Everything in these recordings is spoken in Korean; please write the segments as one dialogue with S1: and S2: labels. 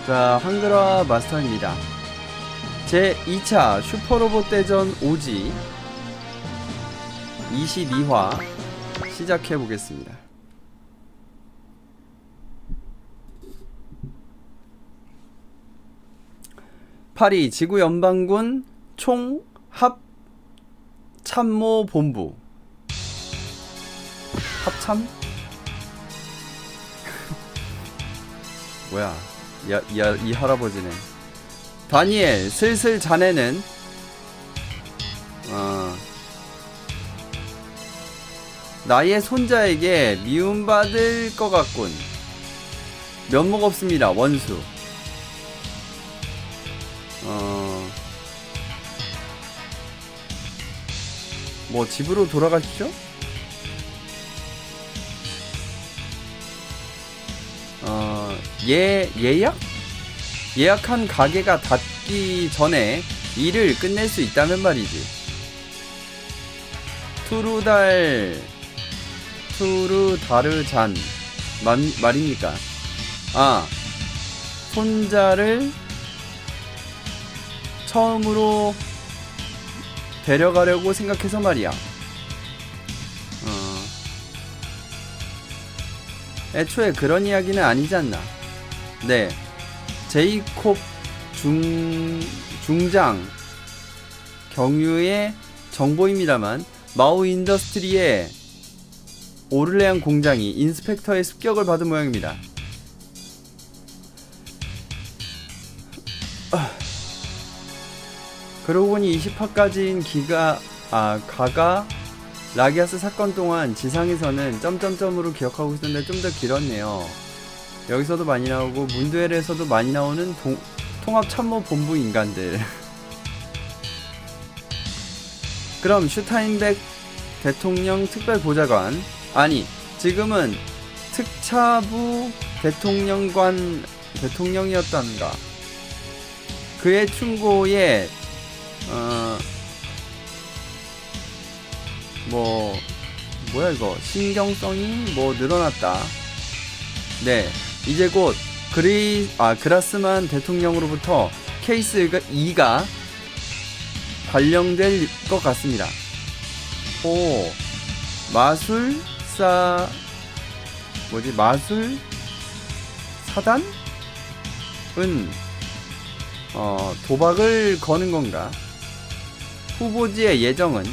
S1: 자, 한글화 마스터입니다. 제 2차 슈퍼로봇 대전 오지 22화 시작해보겠습니다. 파리 지구연방군 총합참모본부 합참? 뭐야 이 할아버지는. 다니엘, 슬슬 자네는 나의 손자에게 미움받을 것 같군. 면목 없습니다, 원수. 뭐 집으로 돌아가시죠? 예약한 가게가 닫기 전에 일을 끝낼 수 있다면 말이지. 투르다르잔 말입니까? 손자를 처음으로 데려가려고 생각해서 말이야. 애초에 그런 이야기는 아니지 않나. 네, 제이콥 중장 경유의 정보입니다만 마우 인더스트리의 오를레안 공장이 인스펙터의 습격을 받은 모양입니다. 그러고 보니 20화까지인 가가 라기아스 사건 동안 지상에서는 점점점으로 기억하고 있었는데 좀 더 길었네요. 여기서도 많이 나오고 문두엘에서도 많이 나오는 통합참모본부 인간들. 그럼 슈타인백 대통령 특별보좌관, 아니 지금은 특차부 대통령이었던가. 그의 충고에 뭐야 이거 신경성이 늘어났다. 네, 이제 곧 그라스만 대통령으로부터 케이스 2가 발령될 것 같습니다. 마술사단은 도박을 거는 건가? 후보지의 예정은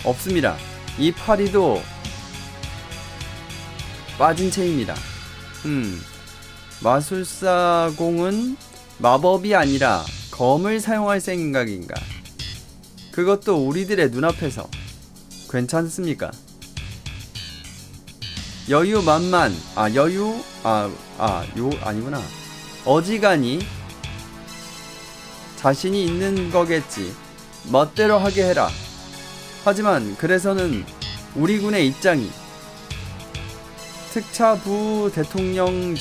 S1: 없습니다. 이 파리도 빠진 채입니다. 마술사공은 마법이 아니라 검을 사용할 생각인가? 그것도 우리들의 눈앞에서. 괜찮습니까? 아니구나. 어지간히 자신이 있는 거겠지. 멋대로 하게 해라. 하지만 그래서는 우리 군의 입장이 특차부 대통령이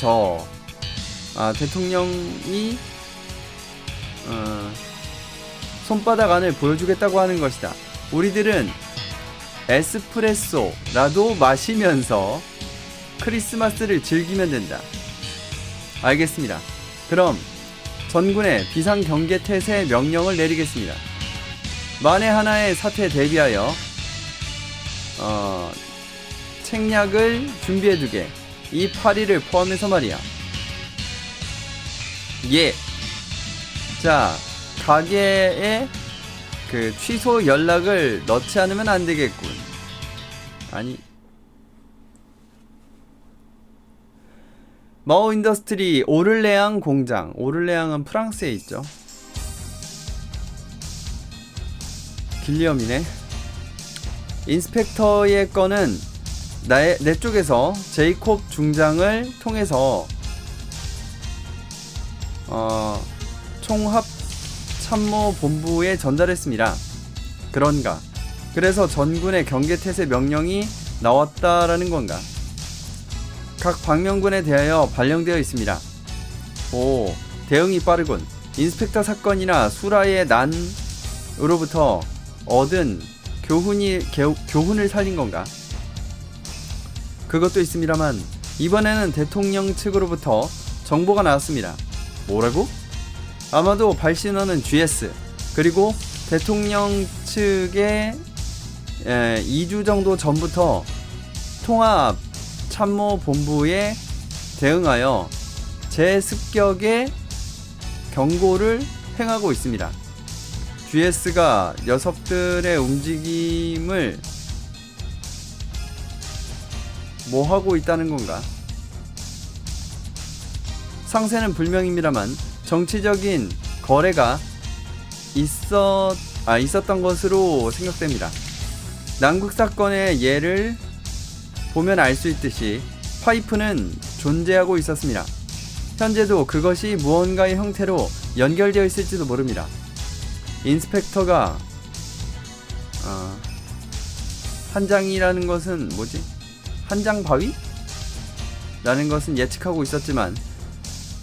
S1: 손바닥 안을 보여주겠다고 하는 것이다. 우리들은 에스프레소라도 마시면서 크리스마스를 즐기면 된다. 알겠습니다. 그럼 전군의 비상경계태세 명령을 내리겠습니다. 만에 하나의 사태에 대비하여 책략을 준비해두게. 이 파리를 포함해서 말이야. 예. 자, 가게에 그 취소 연락을 넣지 않으면 안 되겠군. 아니, 마오 인더스트리 오를레앙 공장. 오를레앙은 프랑스에 있죠. 길리엄이네. 인스펙터의 건은 내 쪽에서 제이콥 중장을 통해서 총합참모본부에 전달했습니다. 그런가? 그래서 전군의 경계태세 명령이 나왔다라는 건가? 각 방면군에 대하여 발령되어 있습니다. 대응이 빠르군. 인스펙터 사건이나 수라의 난으로부터 얻은 교훈을 살린 건가? 그것도 있습니다만 이번에는 대통령 측으로부터 정보가 나왔습니다. 뭐라고? 아마도 발신원은 GS, 그리고 대통령 측의 2주 정도 전부터 통합참모본부에 대응하여 재습격의 경고를 행하고 있습니다. GS가 녀석들의 움직임을 뭐 하고 있다는 건가? 상세는 불명입니다만 정치적인 거래가 있었던 것으로 생각됩니다. 남극 사건의 예를 보면 알 수 있듯이 파이프는 존재하고 있었습니다. 현재도 그것이 무언가의 형태로 연결되어 있을지도 모릅니다. 인스펙터가 한장이라는 것은 뭐지? 한장 바위? 라는 것은 예측하고 있었지만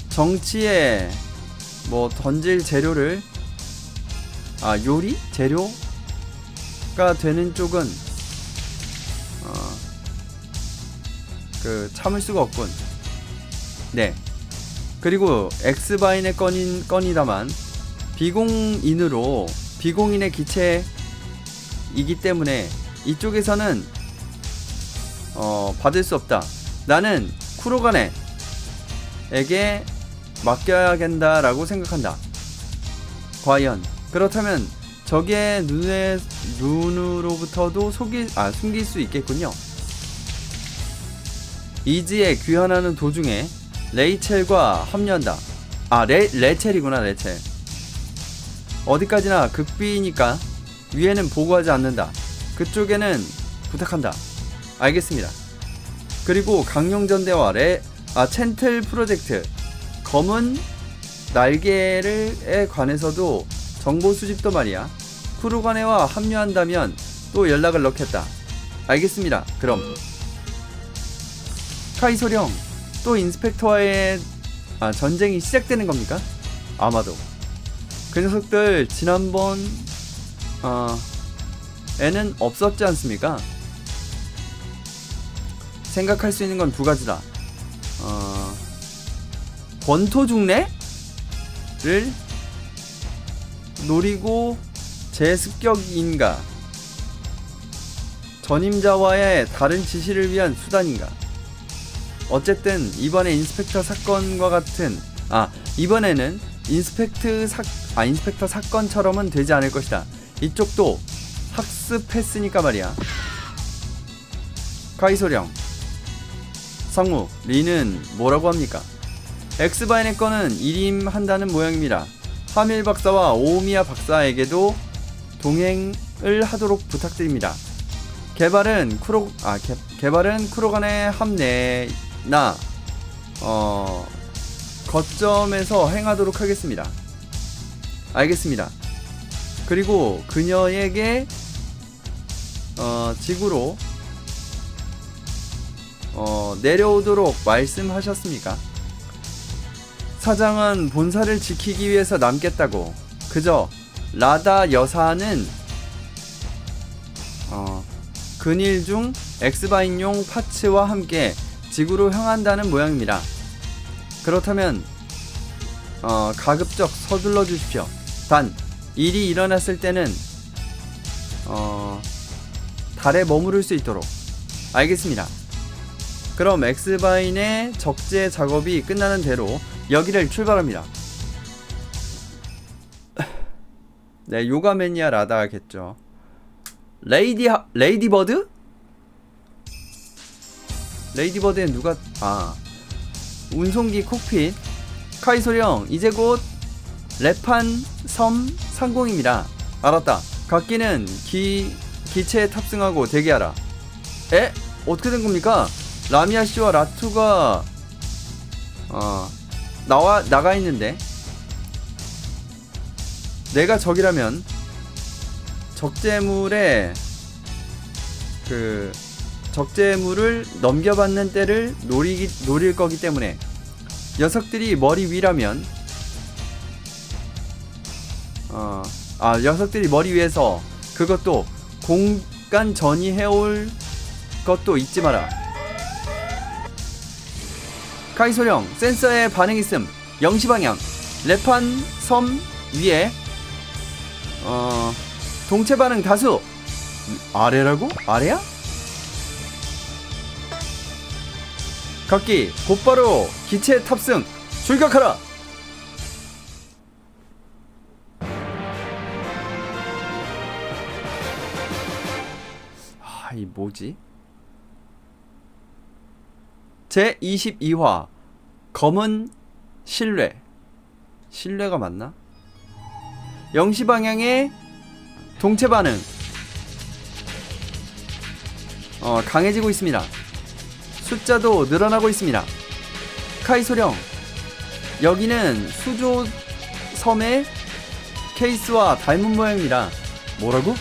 S1: 정치에 뭐 던질 재료를 요리? 재료가 되는 쪽은 참을 수가 없군. 네. 그리고 엑스바인의 건이다만 비공인의 기체이기 때문에 이쪽에서는 받을 수 없다. 나는 쿠로가네에게 맡겨야겠다라고 생각한다. 과연 그렇다면 적의 눈으로부터도 숨길 수 있겠군요. 이지에 귀환하는 도중에 레이첼과 합류한다. 레첼이구나. 레첼. 어디까지나 극비니까 위에는 보고하지 않는다. 그쪽에는 부탁한다. 알겠습니다. 그리고 강용전대와 첸틀 프로젝트 검은 날개에 관해서도 정보 수집도 말이야. 쿠로가네와 합류한다면 또 연락을 넣겠다. 알겠습니다. 그럼 카이소령, 또 인스펙터와의 전쟁이 시작되는 겁니까? 아마도. 그 녀석들 지난번 에는 없었지 않습니까? 생각할 수 있는 건 두 가지다. 권토중래를 노리고 재습격인가, 전임자와의 다른 지시를 위한 수단인가. 어쨌든 이번에 인스펙터 사건과 같은 이번에는 인스펙터 사건처럼은 되지 않을 것이다. 이쪽도 학습했으니까 말이야. 카이소령, 상무, 리는 뭐라고 합니까? 엑스바인의 건은 일임한다는 모양입니다. 하밀 박사와 오미야 박사에게도 동행을 하도록 부탁드립니다. 개발은 쿠로간의 함내나 거점에서 행하도록 하겠습니다. 알겠습니다. 그리고 그녀에게 지구로 내려오도록 말씀하셨습니까? 사장은 본사를 지키기 위해서 남겠다고. 그저 라다 여사는 근일 중 엑스바인용 파츠와 함께 지구로 향한다는 모양입니다. 그렇다면 가급적 서둘러 주십시오. 단 일이 일어났을 때는 달에 머무를 수 있도록. 알겠습니다. 그럼 엑스바인의 적재 작업이 끝나는 대로 여기를 출발합니다. 네, 요가매니아 라다겠죠. 레이디버드? 레이디버드엔 누가 운송기 콕핏. 카이소령, 이제 곧 레판 섬 상공입니다. 알았다. 각기는 기체에 탑승하고 대기하라. 에? 어떻게 된 겁니까? 라미아 씨와 라투가 나가 있는데. 내가 적이라면 적재물을 넘겨받는 때를 노릴 거기 때문에 녀석들이 머리 위라면 녀석들이 머리 위에서 그것도 공간 전이해올 것도 잊지 마라. 카이소령, 센서에 반응 있음. 0시 방향. 레판 섬 위에 동체 반응 다수. 아래라고? 아래야? 각기 곧바로 기체 탑승 출격하라. 이 뭐지? 제 22화 검은 신뢰가 맞나? 0시 방향의 동체 반응 강해지고 있습니다. 숫자도 늘어나고 있습니다. 카이소령, 여기는 수조 섬의 케이스와 닮은 모양이라. 뭐라고?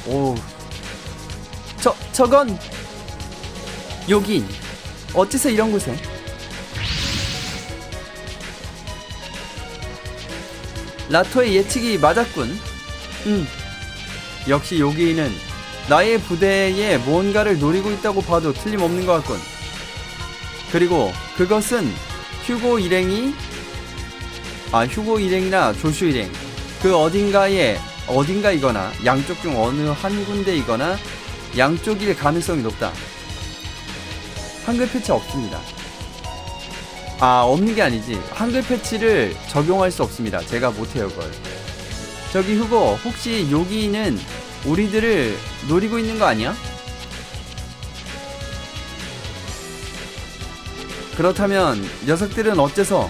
S1: 오, 저건 여긴 어째서 이런 곳에? 라토의 예측이 맞았군. 역시 요기는 나의 부대에 무언가를 노리고 있다고 봐도 틀림없는 것 같군. 그리고 그것은 휴고 일행이나 조슈 일행 그 어딘가이거나 양쪽 중 어느 한 군데이거나 양쪽일 가능성이 높다. 한글 패치 없습니다. 없는 게 아니지. 한글 패치를 적용할 수 없습니다. 제가 못해요 그걸. 저기 휴고, 혹시 여기는 우리들을 노리고 있는 거 아니야? 그렇다면 녀석들은 어째서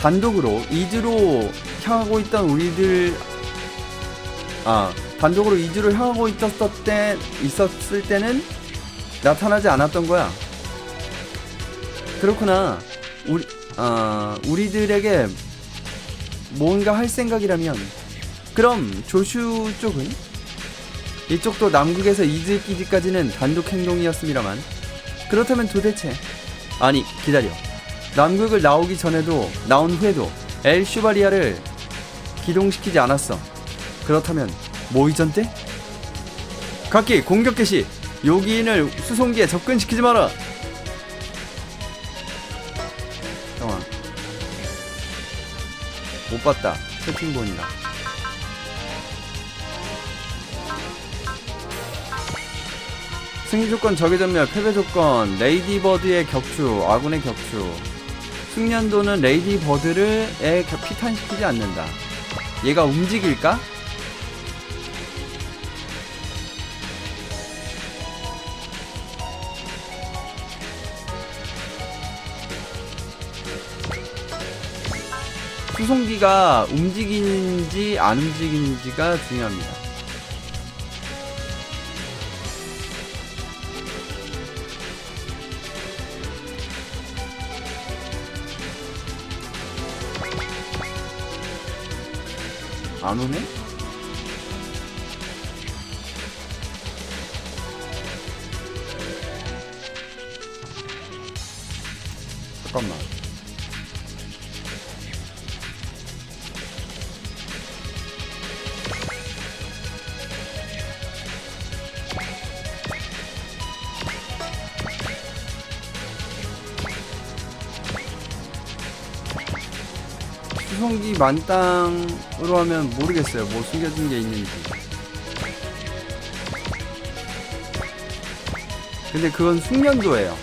S1: 단독으로 이주로 향하고 있던 단독으로 이주를 향하고 있었을 때는 나타나지 않았던 거야. 그렇구나. 우리들에게 뭔가 할 생각이라면, 그럼 조슈 쪽은? 이쪽도 남극에서 이즈기지까지는 단독 행동이었습니다만, 그렇다면 도대체, 아니 기다려. 남극을 나온 후에도 엘 슈바리아를 기동시키지 않았어. 그렇다면 뭐 이전 때? 각기 공격 개시. 요기인을 수송기에 접근시키지 마라. 잠깐만, 못 봤다. 채팅본이라. 승리 조건 적의 전멸, 패배 조건 레이디버드의 격추, 아군의 격추. 숙련도는 레이디버드를 피탄시키지 않는다. 얘가 움직일까? 수송기가 움직이는지 안 움직이는지가 중요합니다. 안 오네? 잠깐만. 수송기 만땅으로 하면 모르겠어요. 뭐 숨겨진 게 있는지. 근데 그건 숙련도예요.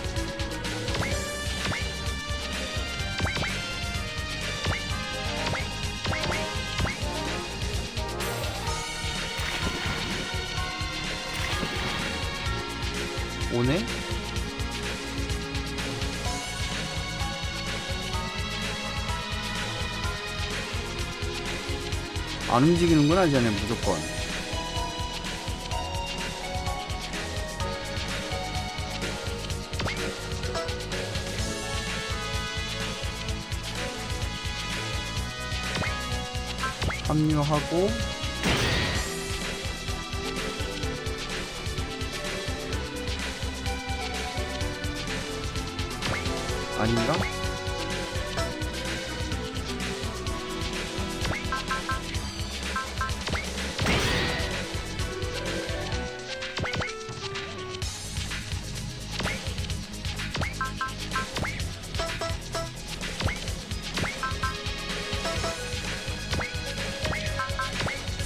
S1: 오네? 안 움직이는구나, 쟤네 무조건. 합류하고 아닌가?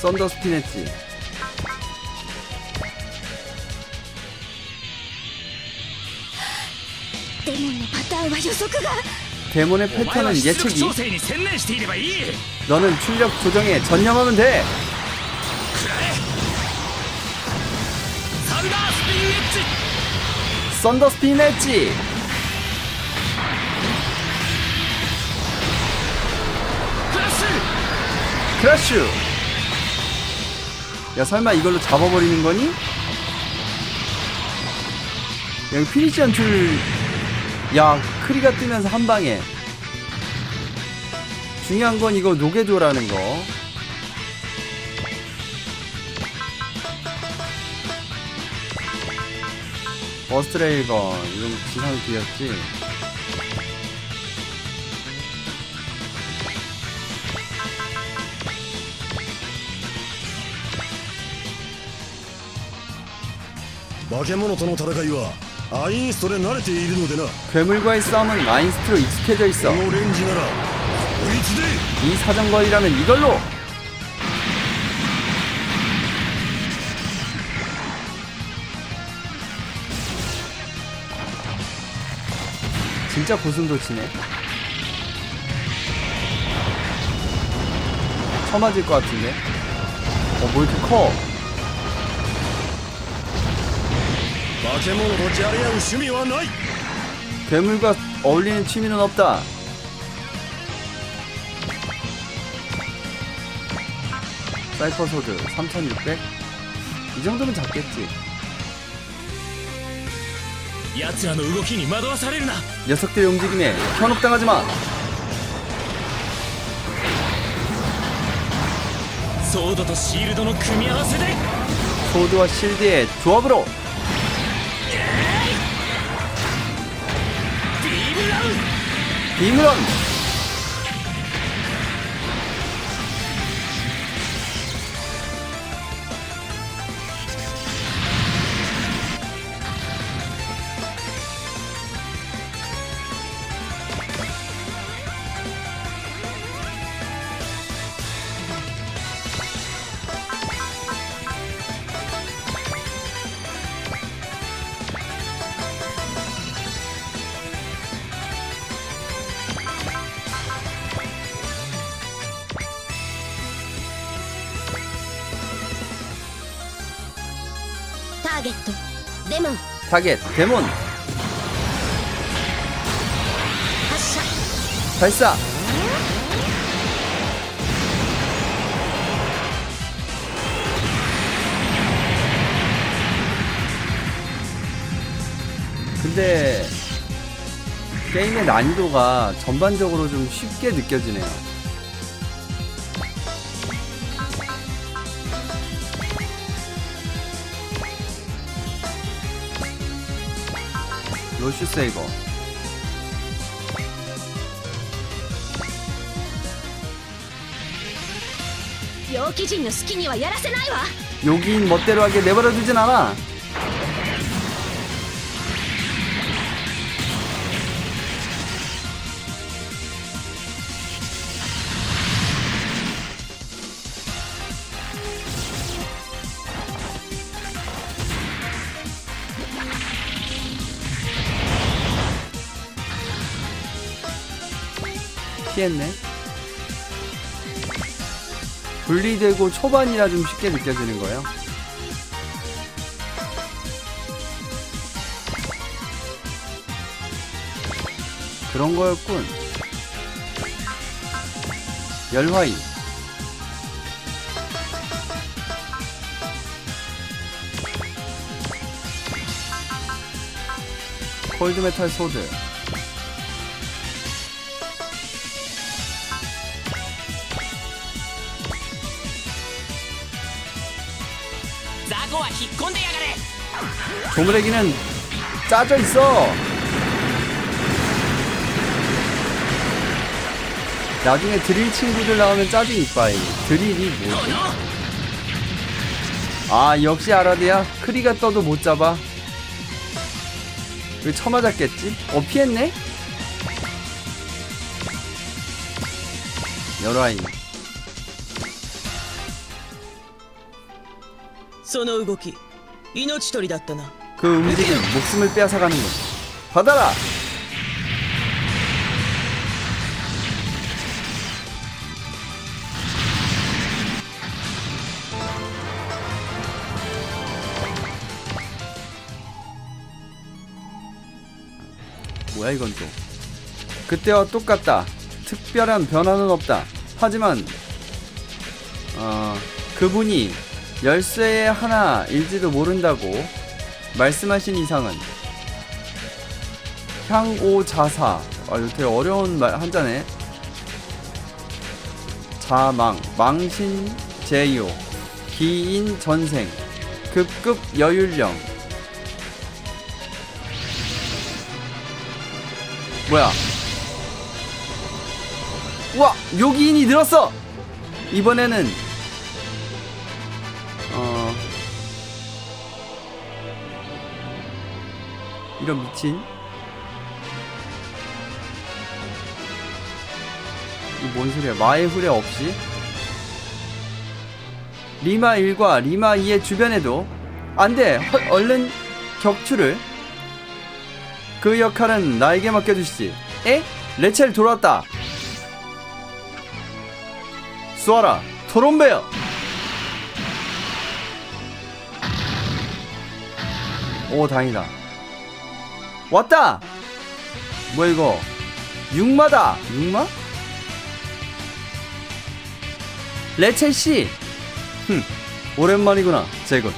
S1: 썬더 스피네치. 데몬의 패턴은 예측이. 너는 출력 조정에 전념하면 돼. 썬더 스피네치. 크래쉬. 야, 설마 이걸로 잡아버리는 거니? 여기 피니시 연출. 야, 크리가 뜨면서 한 방에. 중요한 건 이거 녹여줘라는 거. 버스트 레일건. 이건 지상 뒤였지. 괴물과의 싸움은 아인스트로 익숙해져 있어. 이 사정거리라면 이걸로. 진짜 고슴도치네. 쳐맞을 것 같은데. 뭐 이렇게 커. 괴물과 어울리는 취미는 없다. 사이퍼 소드 3600. 이 정도면 잡겠지. 녀석들의 움직임에 현혹당하지마. 소드와 실드의 조합으로. 빔런. 타겟 데몬. 발사. 근데 게임의 난이도가 전반적으로 좀 쉽게 느껴지네요. 로슈 세이버. 요기인 멋대로 하게 내버려 두진 않아. 피했네. 분리되고 초반이라 좀 쉽게 느껴지는 거예요. 그런 거였군. 열화이. 콜드메탈 소드. 조물애기는 짜져 있어. 나중에 드릴 친구들 나오면 짜증 이빠이. 드릴이 뭐지? 아, 역시 아라드야. 크리가 떠도 못 잡아. 왜 쳐맞았겠지? 피했네? 열화이.
S2: その動き命取りだったな。
S1: 그 움직임 목숨을 빼앗아가는군. 받아라. 뭐야 이건 또. 그때와 똑같다. 특별한 변화는 없다. 하지만 그분이 열쇠의 하나일지도 모른다고 말씀하신 이상은 향오자사. 이거 되게 어려운 한자네. 자망, 망신, 제요, 기인, 전생, 급급, 여율령. 뭐야? 우와! 묘기인이 늘었어! 이번에는 이런 미친. 이거 뭔 소리야? 마의 후레 없이? 리마 1과 리마 2의 주변에도 안돼! 얼른 격추를. 그 역할은 나에게 맡겨주시지. 에? 레첼 돌아왔다. 쏘아라 토론베어. 오 다행이다. 왔다. 뭐야 이거? 육마다. 육마? 레첼씨. 오랜만이구나 제군.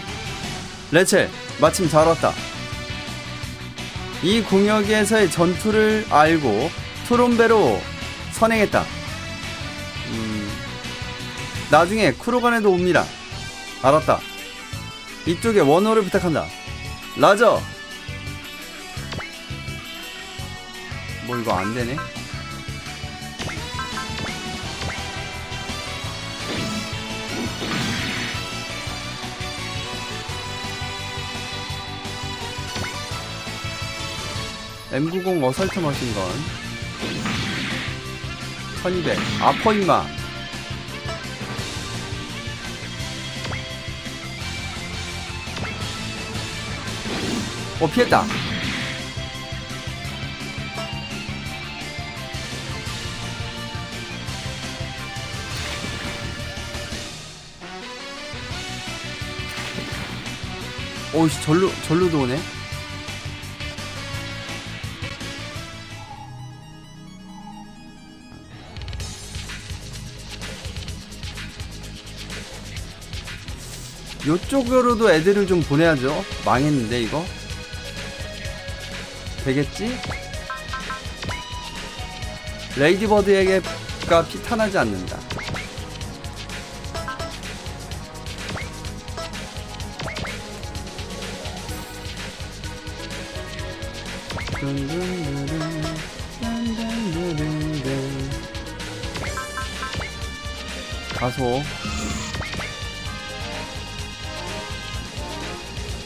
S1: 레첼 마침 잘 왔다. 이 공역에서의 전투를 알고 트롬베로 선행했다. 나중에 쿠로간에도 옵니다. 알았다. 이쪽에 원호를 부탁한다. 라저. 뭐 이거 안되네. M90 어설트 머신건 1200 아퍼 임마. 피했다. 오이씨 절로도 오네. 요쪽으로도 애들을 좀 보내야죠. 망했는데 이거 되겠지? 레이디버드에게가 피탄하지 않는다. 가소.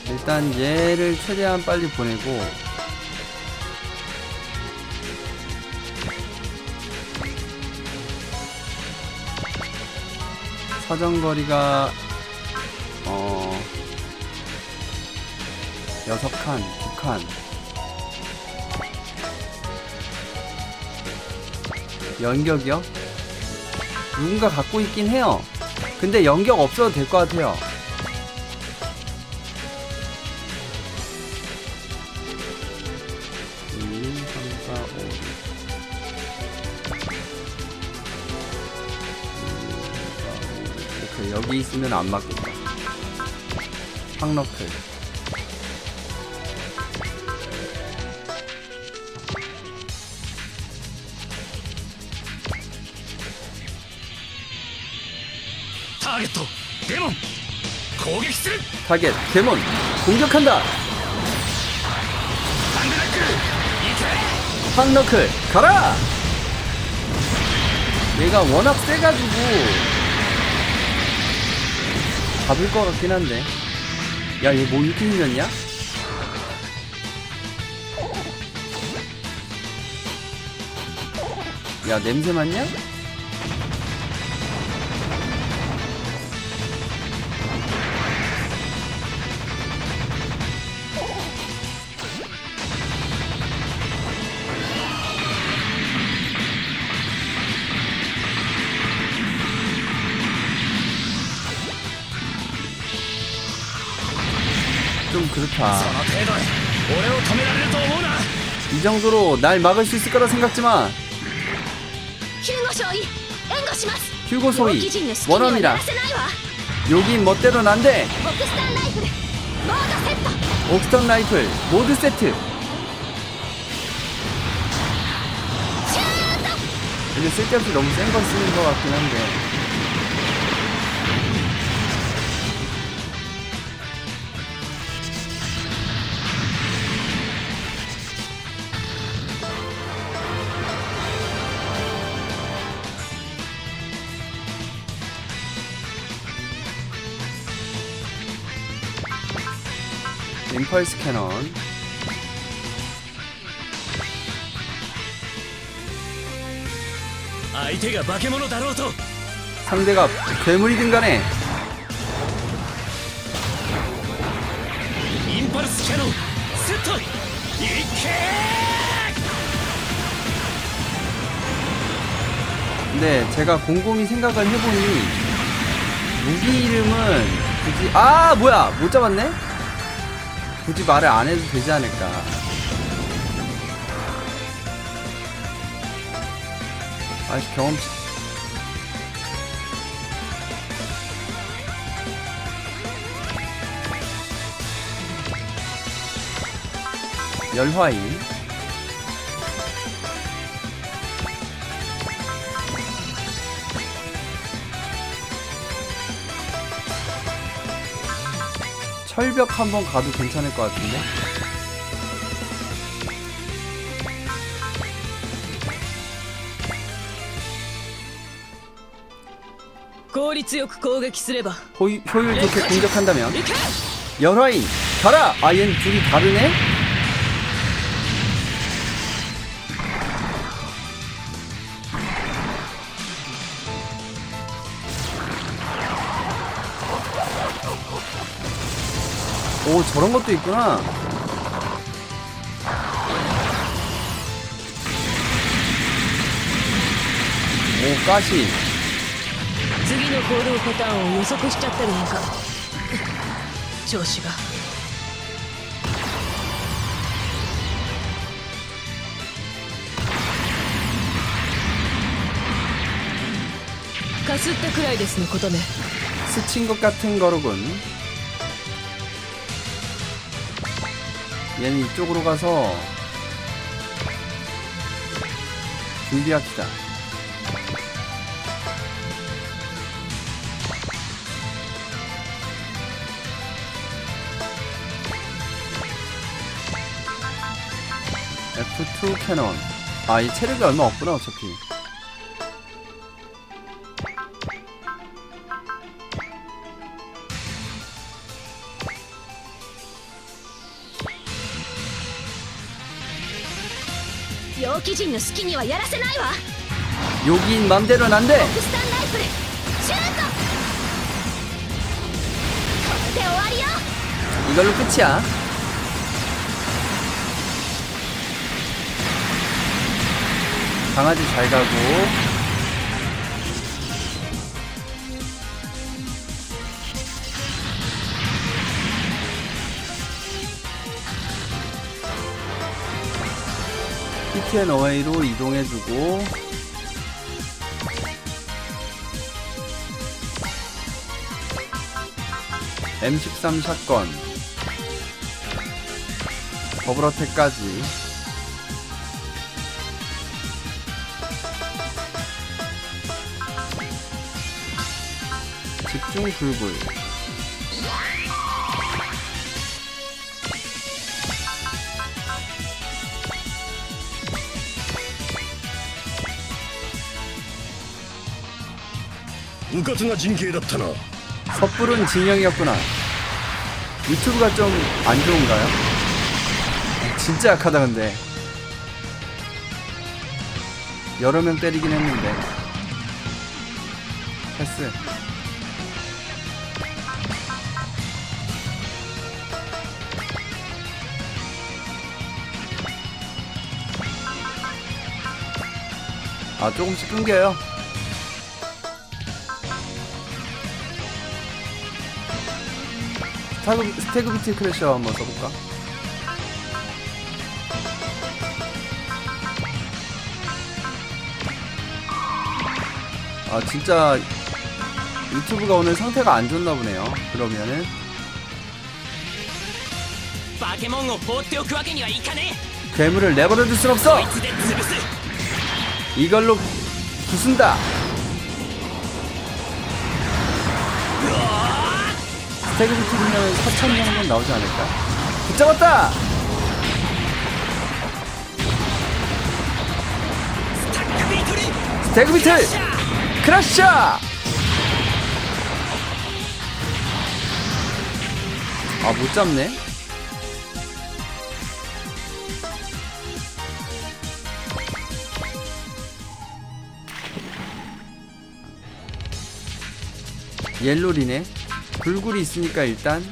S1: 일단 얘를 최대한 빨리 보내고 사정거리가 6칸, 2칸. 연격이요? 누군가 갖고 있긴 해요. 근데 연격 없어도 될 것 같아요. 오케이, 여기 있으면 안 맞겠다. 황너클.
S3: 타겟 데몬 공격する.
S1: 타겟 데몬 공격한다. 황너클 가라. 얘가 워낙 세가지고 잡을 것 같긴 한데. 야, 얘 뭐 이렇게 생겼냐? 야, 냄새 맡냐? 좋다.
S3: その程度で俺を止められると思うな。
S1: 이 정도로 날 막을 수 있을 거라 생각지마.
S4: ヒューゴ少尉援護します。
S1: 휴고
S4: 楊貴
S1: 소위
S4: 人の好きにはや
S1: 원엄이라.
S4: らせないわ。
S1: 여긴 멋대로는 안돼.
S4: オクスタンライフルモードセット。
S1: 옥스턴 라이플 모드 세트. 근데 쓸데없이 너무 센 걸 쓰는 것 같긴 한데. 임펄스 캐논.
S3: 아, 相手が化け物だろうと
S1: 상대가 괴물이든 간에
S3: インパルスキャノンセット。いけ
S1: 근데 제가 곰곰이 생각을 해보니 무기 이름은 굳이 아 뭐야 못 잡았네? 굳이 말을 안 해도 되지 않을까. 아직 경험치 열화이 철벽 한번 가도 괜찮을 것 같은데.
S2: 効率よく攻撃すれば
S1: 효율 좋게 공격한다면
S2: いけ。
S1: 열화인 가라! 아 얘는 둘이 다르네? 오 저런 것도 있구나. 오 가시.
S2: 次の行動パターンを予測しちゃってるのか。調子が。かすったくらいですのことね。
S1: 스친 것 같은 거로군. 얘는 이쪽으로 가서 준비합시다. F2 캐논. 아, 이 체력이 얼마 없구나 어차피.
S4: 楊貴人の好きにはやらせないわ。
S1: 여긴 맘대로는 안 돼.
S4: オクスタンライフルシュート。これで終わりよ。
S1: 이걸로 끝이야. 강아지 잘 가고. 히트앤어웨이로 이동해주고. M13 샷건 더블어택까지. 집중 불굴.
S3: 우가트가 진계였다나.
S1: 섣부른 진영이었구나. 유튜브가 좀 안 좋은가요? 진짜 약하다 근데. 여러 명 때리긴 했는데. 패스. 아 조금씩 끊겨요. 스태그비트 크래셔 한번 써볼까? 아 진짜 유튜브가 오늘 상태가 안 좋나 보네요. 그러면은
S3: バケモンを放っておくわけにはいかね
S1: 괴물을 내버려둘 순 없어.
S3: えこいつで潰す
S1: 이걸로 부순다. 스태그비트면 4,000 정도 나오지 않을까? 붙잡았다.
S3: スタックビートリー
S1: 스태그비트 크래셔. 아 못 잡네. 옐로리네. 불굴이 있으니까 일단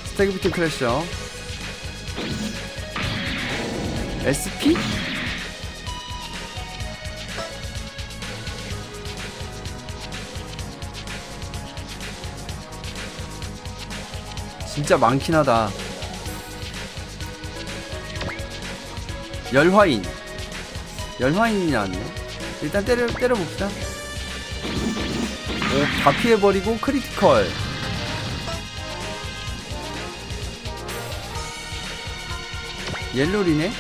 S1: 스태그비트 크래셔. SP? 진짜 많긴 하다. 열화인. 열화인이 나왔네. 일단 때려봅시다. 오, 다 피해버리고 크리티컬. 옐로리네.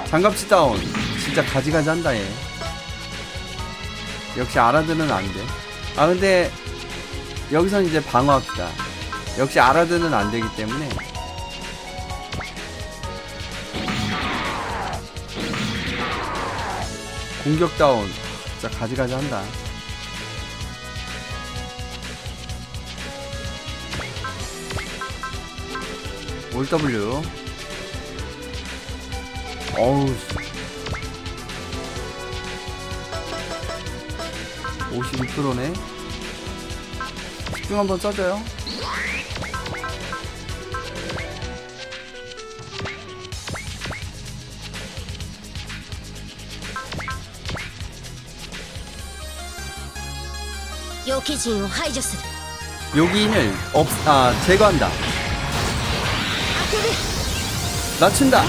S1: 장갑치 다운. 진짜 가지가지 한다 얘. 역시 아라드는 안돼. 아 근데 여기선 이제 방어합시다. 역시 아라드는 안되기 때문에 공격 다운. 진짜 가지가지 한다. 올 W. 어우 52%네. 집중 한번 써줘요.
S4: 요괴진を排除する
S1: 요기인을 제거한다.
S4: 当てる
S1: 낮춘다.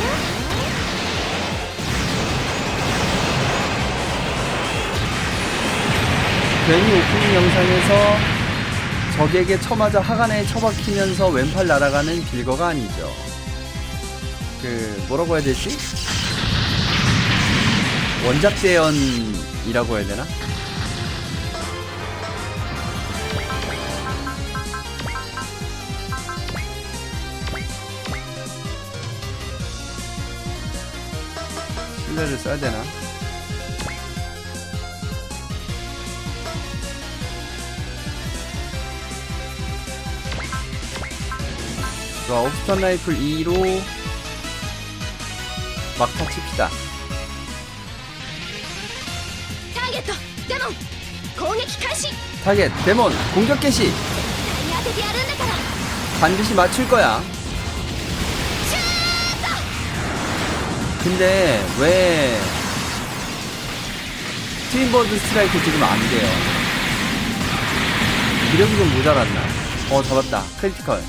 S1: 괜히 오프닝 영상에서 적에게 쳐맞아 하간에 처박히면서 왼팔 날아가는 빌거가 아니죠. 그 뭐라고 해야 되지? 원작 대연이라고 해야 되나? 신뢰를 써야 되나? 좋아, 옵스턴 라이플 2로 막타 칩시다.
S4: ターゲットデモン攻撃開始
S1: 타겟, 데몬, 공격 개시!
S4: 絶対に当ててやるんだから
S1: 반드시 맞출 거야. 근데 왜 트윈버드 스트라이크 지금 안 돼요? 기력이 좀 모자랐나? 잡았다. 크리티컬.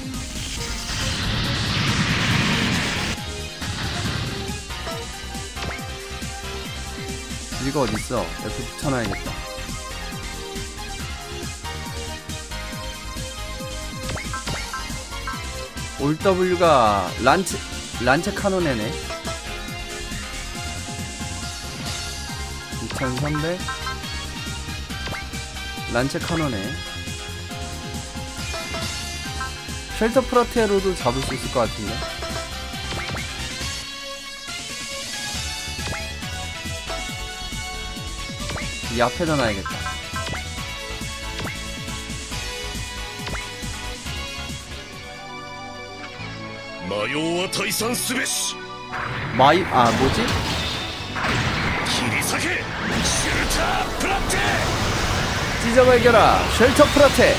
S1: 이거 어딨어? 옆에 붙여놔야겠다. 올 W가 란체 카노네네. 2300 란체 카노네. 쉘터 프라테로도 잡을 수 있을 것 같은데. 이 앞에다 놔야겠다.
S3: 마요は退散すべし
S1: 뭐지?
S3: 切り裂けシュルタープラッテ
S1: 찢어발겨라 쉘터 프라테.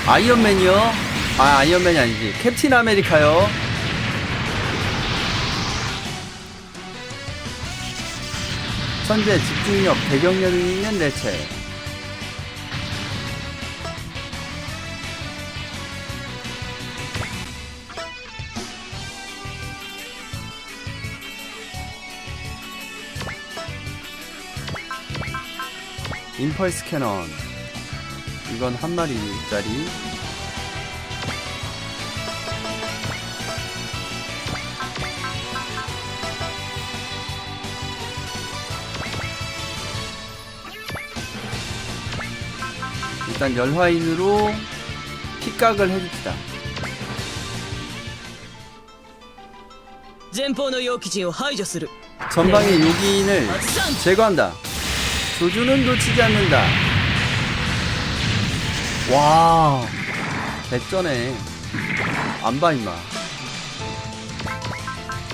S1: 아이언맨이요? 아이언맨이 아니지. 캡틴 아메리카요. 천재, 집중력, 대경련이 있는 레체. 임펄스 캐넌. 이건 한 마리짜리. 일단 열화인으로 픽각을 해줍시다.
S2: 前方の容器陣を排除する
S1: 전방의 요기인을 제거한다. 조주는 놓치지 않는다. 와, 개쩌네. 안 봐 임마.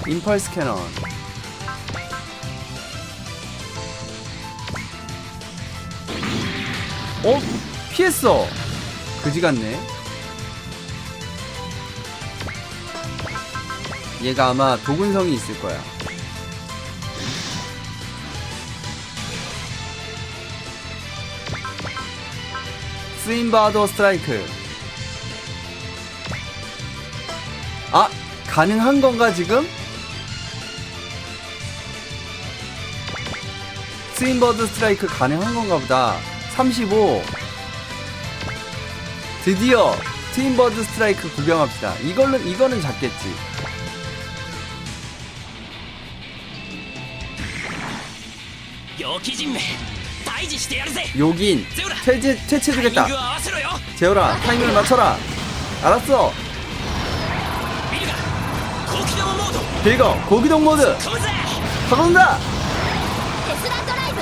S1: 임펄스 캐넌. 피했어. 그지 같네. 얘가 아마 도군성이 있을 거야. 스윈바더 스트라이크. 아, 가능한 건가 지금? 스윈버드 스트라이크 가능한 건가 보다. 35. 드디어 트윈버드 스트라이크 구경합시다. 이거는 작겠지. 요긴 퇴치해주겠다. 재호라, 타이밍을 맞춰라. 알았어. 빌거 고기동 모드 가본다.
S4: テスラドライブ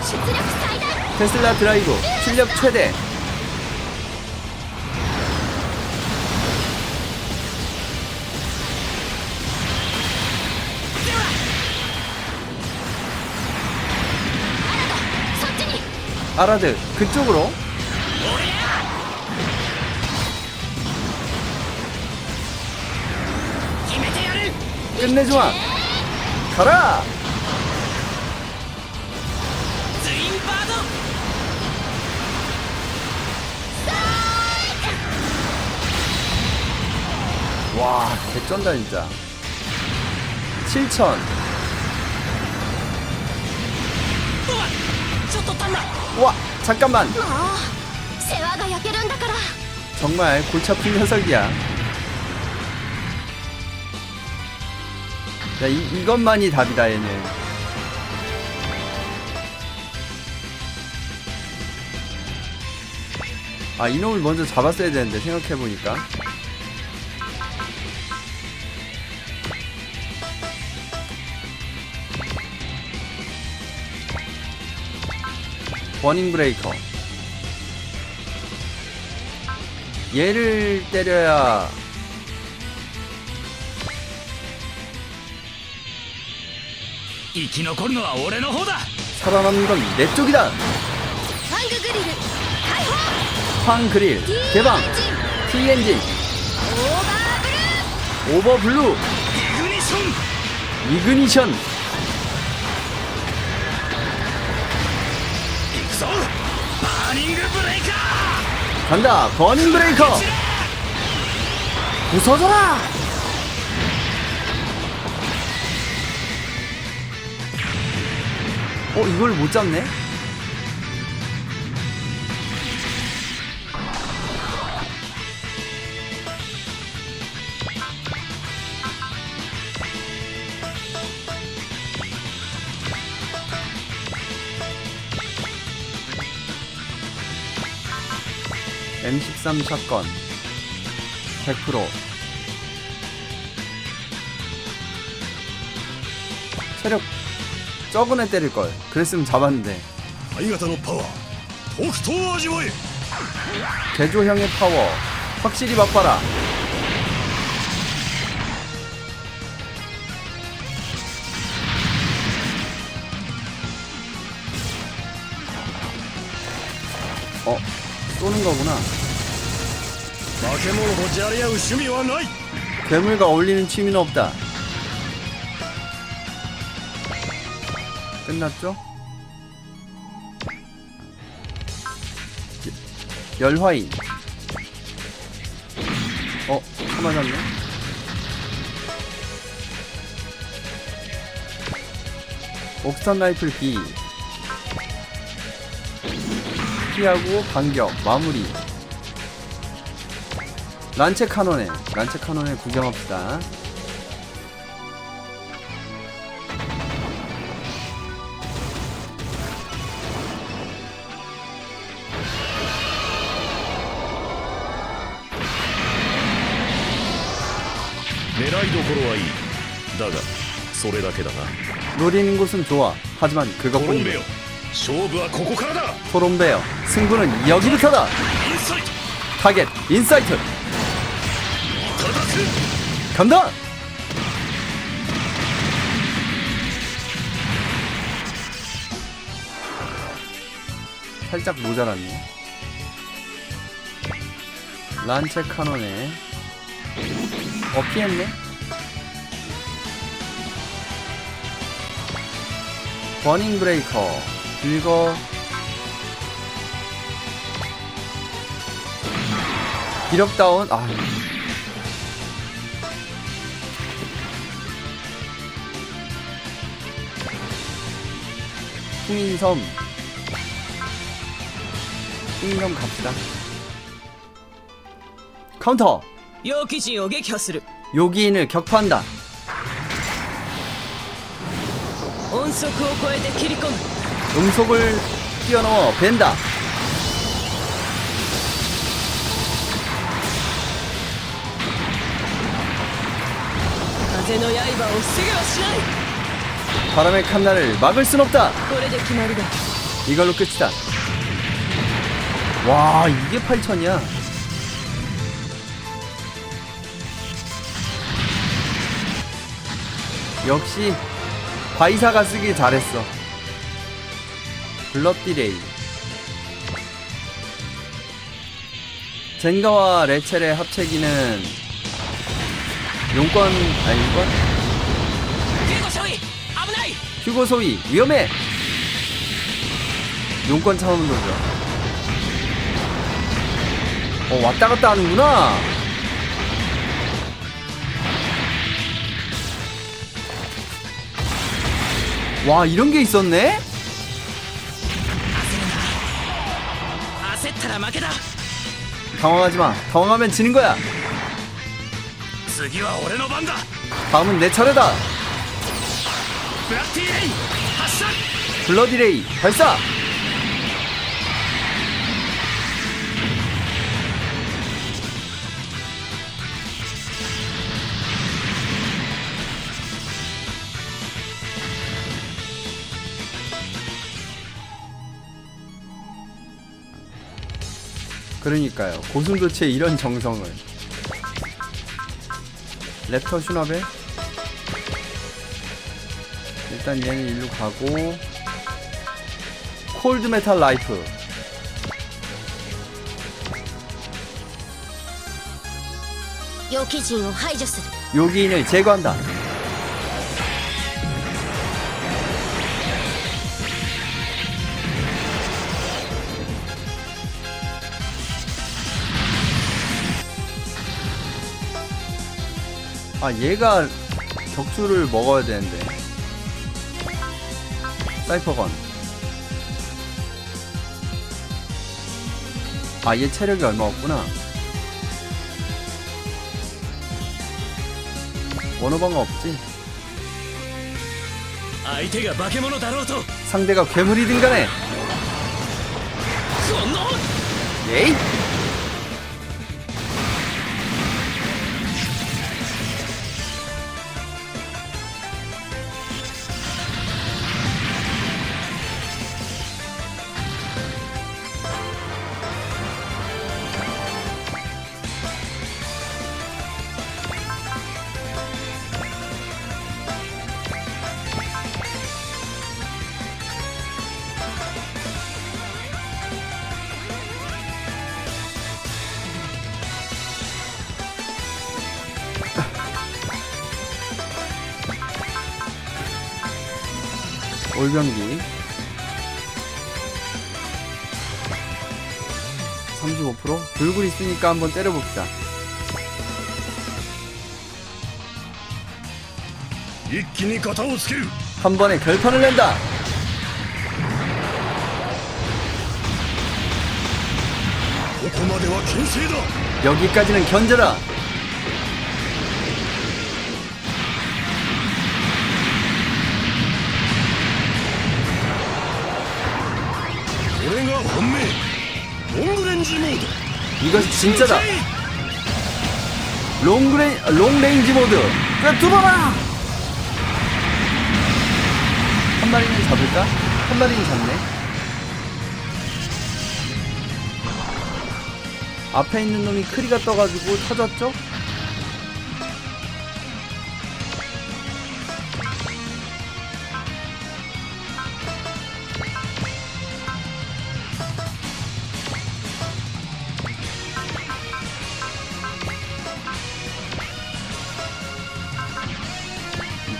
S4: 出力最大
S1: 테슬라 드라이브 출력 최대. 아라드 그쪽으로. 끝내주마. 가라. 와, 개쩐다 진짜. 7000. 와, 잠깐만.
S4: もう世話が焼けるんだから
S1: 정말 골치 아픈 녀석이야. 야, 이것만이 답이다 얘는. 아, 이놈을 먼저 잡았어야 되는데 생각해보니까. 버닝 브레이커. 얘를 때려야 살아남는 건 내 쪽이다.
S4: ファンググリル開放
S1: 황 그릴 개방. T 엔진
S4: オーバーブルー
S1: 오버 블루 이그니션. 간다. 버닝 브레이커. 부서져라. 이걸 못 잡네. M13 샷건 100%. 체력 적은 애 때릴걸. 그랬으면 잡았는데.
S3: 相方のパワーとくと味わえ
S1: 개조형의 파워 확실히 맛봐라. 쏘는 거구나.
S3: 化け物とじゃれ合う趣味はない
S1: 괴물과 어울리는 취미는 없다. 끝났죠? 열화인. 차 맞았네. 옥스탄 라이플 B. 피하고 반격 마무리. 란체 카논에 구경합시다.
S3: 狙いどころはいいだがそれだけだな
S1: 노리는 곳은 좋아. 하지만
S3: コロンベ
S1: 그것뿐이야.
S3: よ勝負はここからだ
S1: 토롬베어 승부는 여기부터다.
S3: インサイト
S1: 타겟 인사이트
S3: 叩く
S1: 간다. 살짝 모자랐네. 란체 카논에 피했네. 버닝 브레이커 긁어. 기력 다운. 풍인섬 갑시다. 카운터.
S2: 楊貴人を撃破する。
S1: 요기인을 격파한다.
S2: 音速を超えて切り込む。
S1: 음속을 뛰어넘어 벤다.
S2: 風の刃を防げはしない。
S1: 바람의 칸나를 막을 순 없다.
S2: これで決まりだ。
S1: 이걸로 끝이다. 와, 이게 8,000이야. 역시 바이사가 쓰길 잘했어. 블러디레이. 젠가와 레첼의 합체기는 용권 용권?
S2: 救護少尉危ない。
S1: 휴고 소위 위험해. 용권 차오는 거죠. 왔다 갔다 하는구나. 와, 이런 게 있었네?
S2: 焦ったら負けだ。
S1: 당황하지 마. 당황하면 지는 거야.
S3: 次は俺の番だ
S1: 다음은 내 차례다.
S3: ブラッディレイ発射
S1: 블러디레이 발사. 그러니까요. 고슴도치의 이런 정성을. 랩터 슈나벨. 일단 얘는 일로 가고. 콜드 메탈 라이프.
S4: 楊貴人を排除する
S1: 요기인을 제거한다. 얘가 격투를 먹어야 되는데. 사이퍼건. 얘 체력이 얼마 없구나. 원어방가 없지.
S3: 相手が化け物だろうと
S1: 상대가 괴물이든 간에.
S3: この
S1: 예이. 올병기 35%? 불굴 있으니까 한번 때려봅시다.
S3: 一気に型をつける。
S1: 한 번에 결판을 낸다. 여기까지는 견뎌라. 이것이 진짜다. 롱레인지 모드. 뚫어라. 한 마리는 잡을까? 한 마리는 잡네. 앞에 있는 놈이 크리가 떠가지고 터졌죠?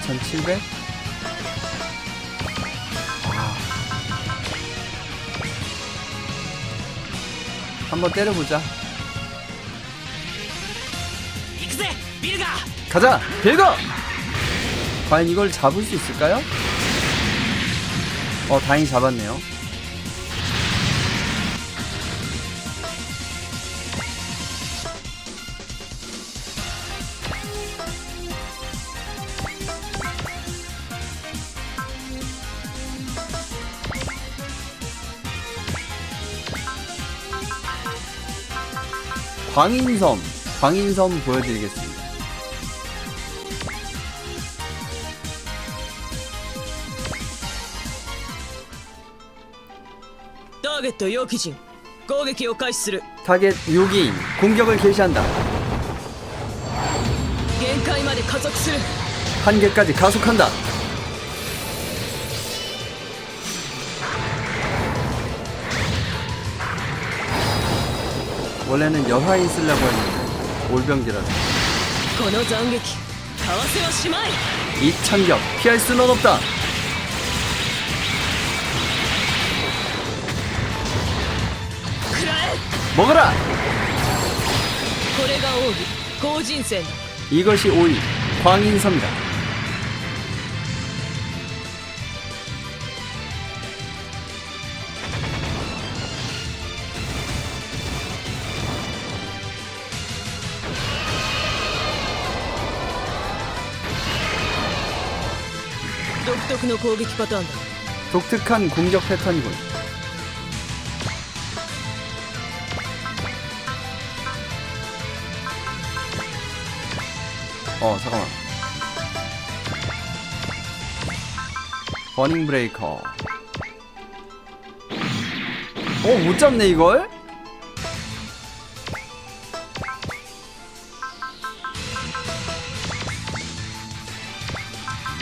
S1: (2700) 한번 때려보자. 가자! 빌거! 과연 이걸 잡을 수 있을까요? 다행히 잡았네요. 광인섬 보여드리겠습니다.
S2: 타겟 요기진 공격을 開始する.
S1: 타겟 요기인 공격을 개시한다.
S2: 限界まで加速する.
S1: 한계까지 가속한다. 원래는 여화인 쓰려고 했는데 올병기라서.
S2: この斬撃かわせはしまい.
S1: 이 참격 피할 수는 없다. 먹어라.
S2: これが奥義後人戦.
S1: 이것이 오이 광인섬이다.
S2: 독특의 공격 패턴.
S1: 독특한 공격 패턴이군. 잠깐만. 버닝 브레이커. 못 잡네 이걸?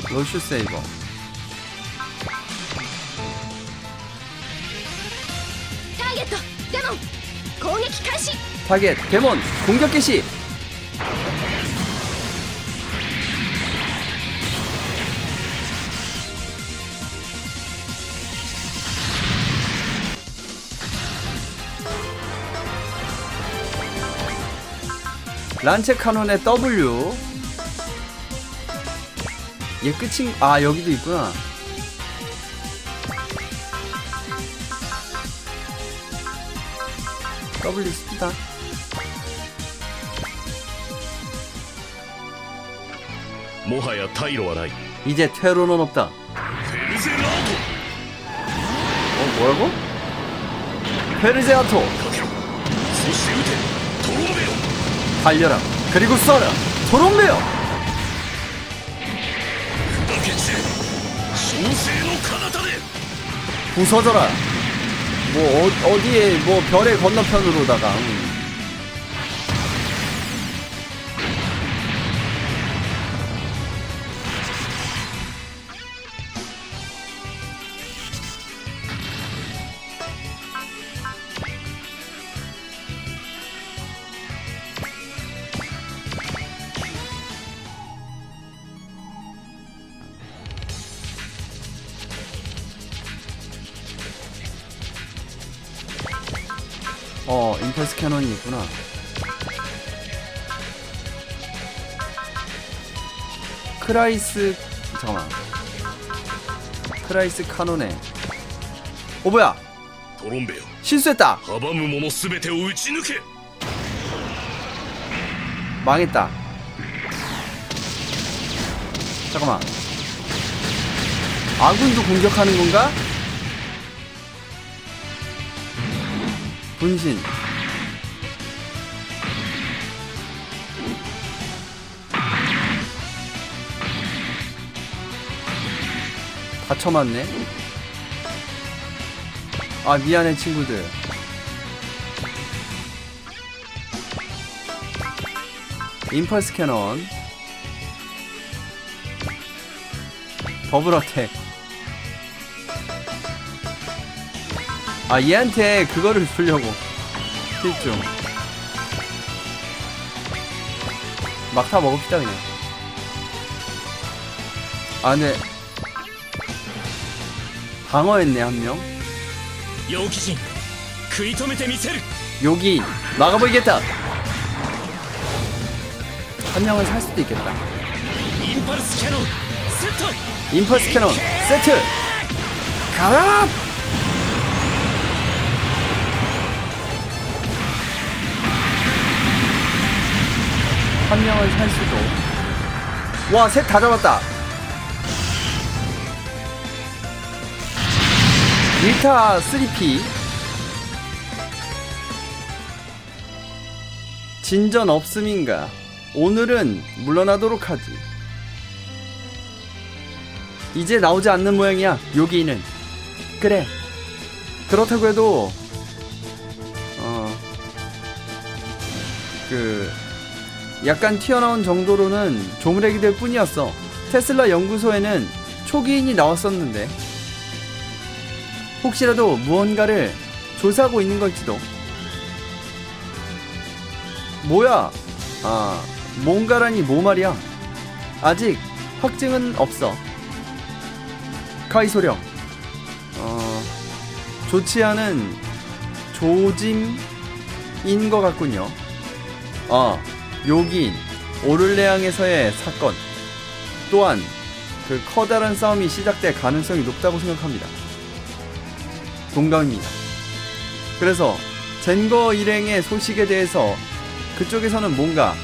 S1: 로슈 세이버.
S4: 타겟 데몬 공격開始.
S1: 타겟 데몬 공격 개시. 란체 카논의 W. 얘 끝인, 여기도 있구나. W 스피다. 이제 퇴로는 없다. 뭐라고? 페르제아토. 달려라. 그리고 쏴라. 도롱베어. 부서져라. 어디에 별의 건너편으로다가. 임펄스 캐논이 있구나. 크라이스 잠깐만. 크라이스 카논에. 뭐야?
S3: トロンベよ
S1: 실수했다.
S3: 阻む者すべてを撃ち抜け
S1: 망했다. 잠깐만. 아군도 공격하는 건가? 분신. 다 쳐맞네. 아 미안해 친구들. 임펄스 캐논 더블 어택. 아 얘한테 그거를 주려고 필중. 막타 먹읍시다 그냥. 아 근데 방어했네 한명.
S3: 妖気人食い止めてみせる
S1: 여기 막아보이겠다. 한 명을 살 수도 있겠다.
S3: インパルスキャノンセット
S1: 임펄스 캐논 세트. 가라. 한 명을 살 수도. 와, 셋 다 잡았다. 1타 3P. 진전 없음인가? 오늘은 물러나도록 하지. 이제 나오지 않는 모양이야, 요기는. 그래. 그렇다고 해도 약간 튀어나온 정도로는 조물애기들 뿐이었어. 테슬라 연구소에는 초기인이 나왔었는데 혹시라도 무언가를 조사하고 있는 걸지도. 뭐야? 아, 뭔가라니 뭐 말이야? 아직 확증은 없어. 카이소령. 좋지 않은 조짐인 것 같군요. 요기인 오를레앙에서의 사건 또한 그 커다란 싸움이 시작될 가능성이 높다고 생각합니다. 동감입니다. 그래서 젠거 일행의 소식에 대해서 그쪽에서는 뭔가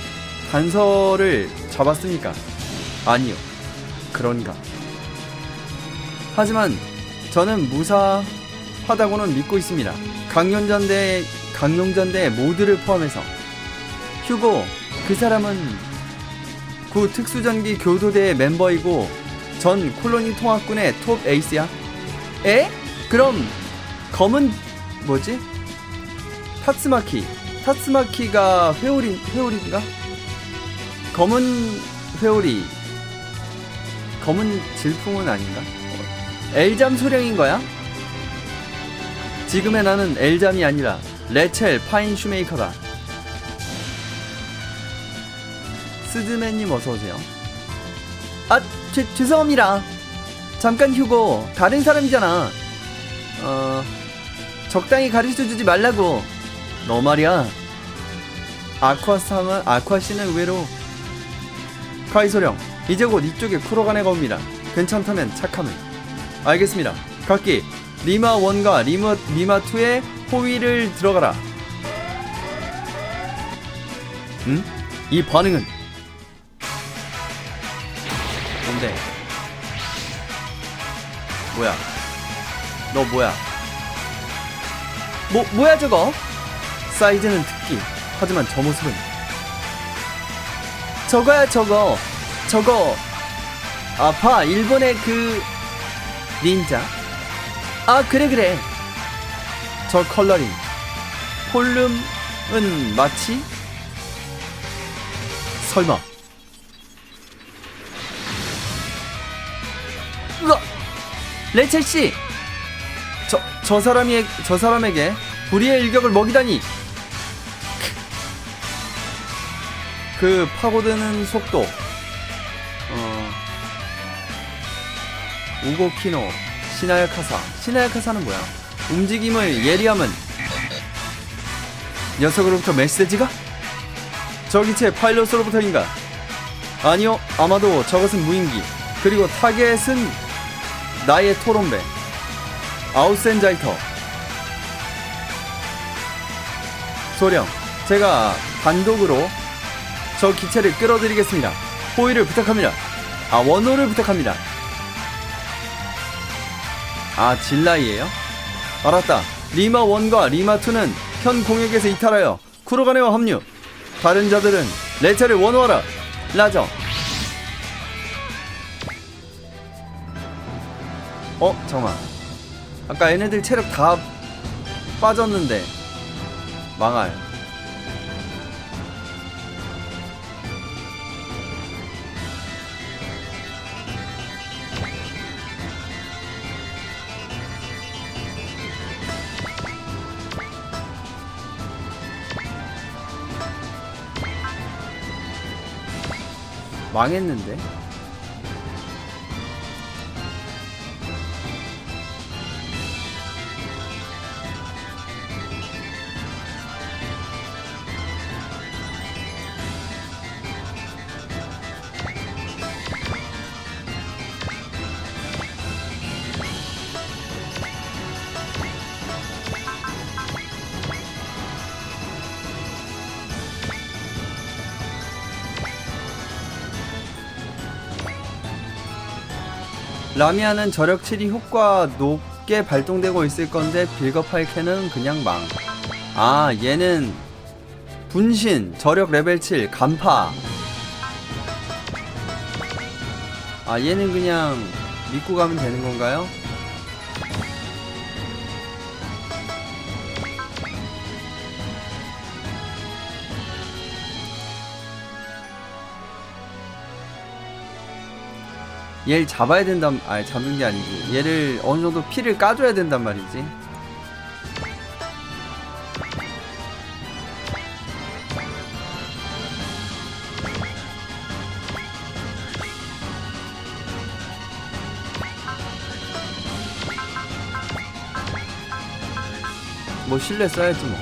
S1: 단서를 잡았습니까? 아니요. 그런가. 하지만 저는 무사하다고는 믿고 있습니다. 강용전대 모두를 포함해서. 휴고, 그 사람은 구 특수전기 교도대의 멤버이고 전 콜로니 통합군의 톱 에이스야? 에? 그럼 검은 뭐지? 타츠마키가 회오리인가? 검은 회오리, 검은 질풍은 아닌가? 엘잠 소령인 거야? 지금의 나는 엘잠이 아니라 레첼 파인 슈메이커다. 스즈맨님 어서오세요. 아, 죄송합니다. 잠깐 휴고. 다른 사람이잖아. 적당히 가르쳐주지 말라고. 너 말이야. 아쿠아씨는 의외로. 카이소령, 이제 곧 이쪽에 쿠로가네가 옵니다. 괜찮다면 착하면. 알겠습니다. 각기 리마1과 리마2의 호위를 들어가라. 응? 이 반응은 뭔데? 뭐야? 너 뭐야? 뭐야 저거? 사이즈는 특기. 하지만 저 모습은 저거야 저거. 아파. 일본의 그 닌자. 아 그래. 저 컬러링. 폴름은 마치 설마. 으아! 레첼씨! 저 사람에게 불의의 일격을 먹이다니! 그 파고드는 속도. 우고키노, 시나야카사는 뭐야? 움직임의 예리함은 녀석으로부터 메시지가? 저 기체 파일럿으로부터인가? 아니요, 아마도 저것은 무인기. 그리고 타겟은 나의 토론배 아우센자이터. 소령, 제가 단독으로 저 기체를 끌어들이겠습니다. 호의를 부탁합니다. 원호를 부탁합니다. 질라이에요? 알았다. 리마 1과 리마 2는 현 공역에서 이탈하여 쿠로가네와 합류. 다른 자들은 레차를 원호하라. 라저. 잠깐만. 아까 얘네들 체력 다 빠졌는데 망할. 망했는데? 라미아는 저력 7이 효과 높게 발동되고 있을 건데 빌거파일 캐는 그냥 망. 얘는 분신, 저력 레벨 7, 간파. 얘는 그냥 믿고 가면 되는 건가요? 얘를 잡아야 된단, 잡는 게 아니지. 얘를 어느 정도 피를 까줘야 된단 말이지. 뭐 신뢰 써야지 뭐.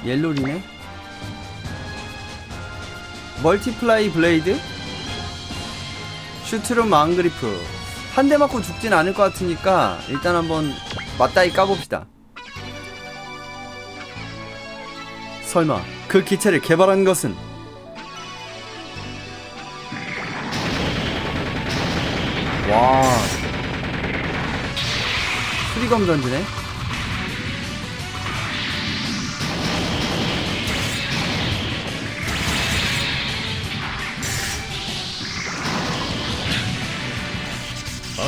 S1: 옐로리네? 멀티플라이 블레이드? 슈트룸 앙그리프. 한 대 맞고 죽진 않을 것 같으니까 일단 한번 맞다이 까봅시다. 설마 그 기체를 개발한 것은? 와, 수리검 던지네?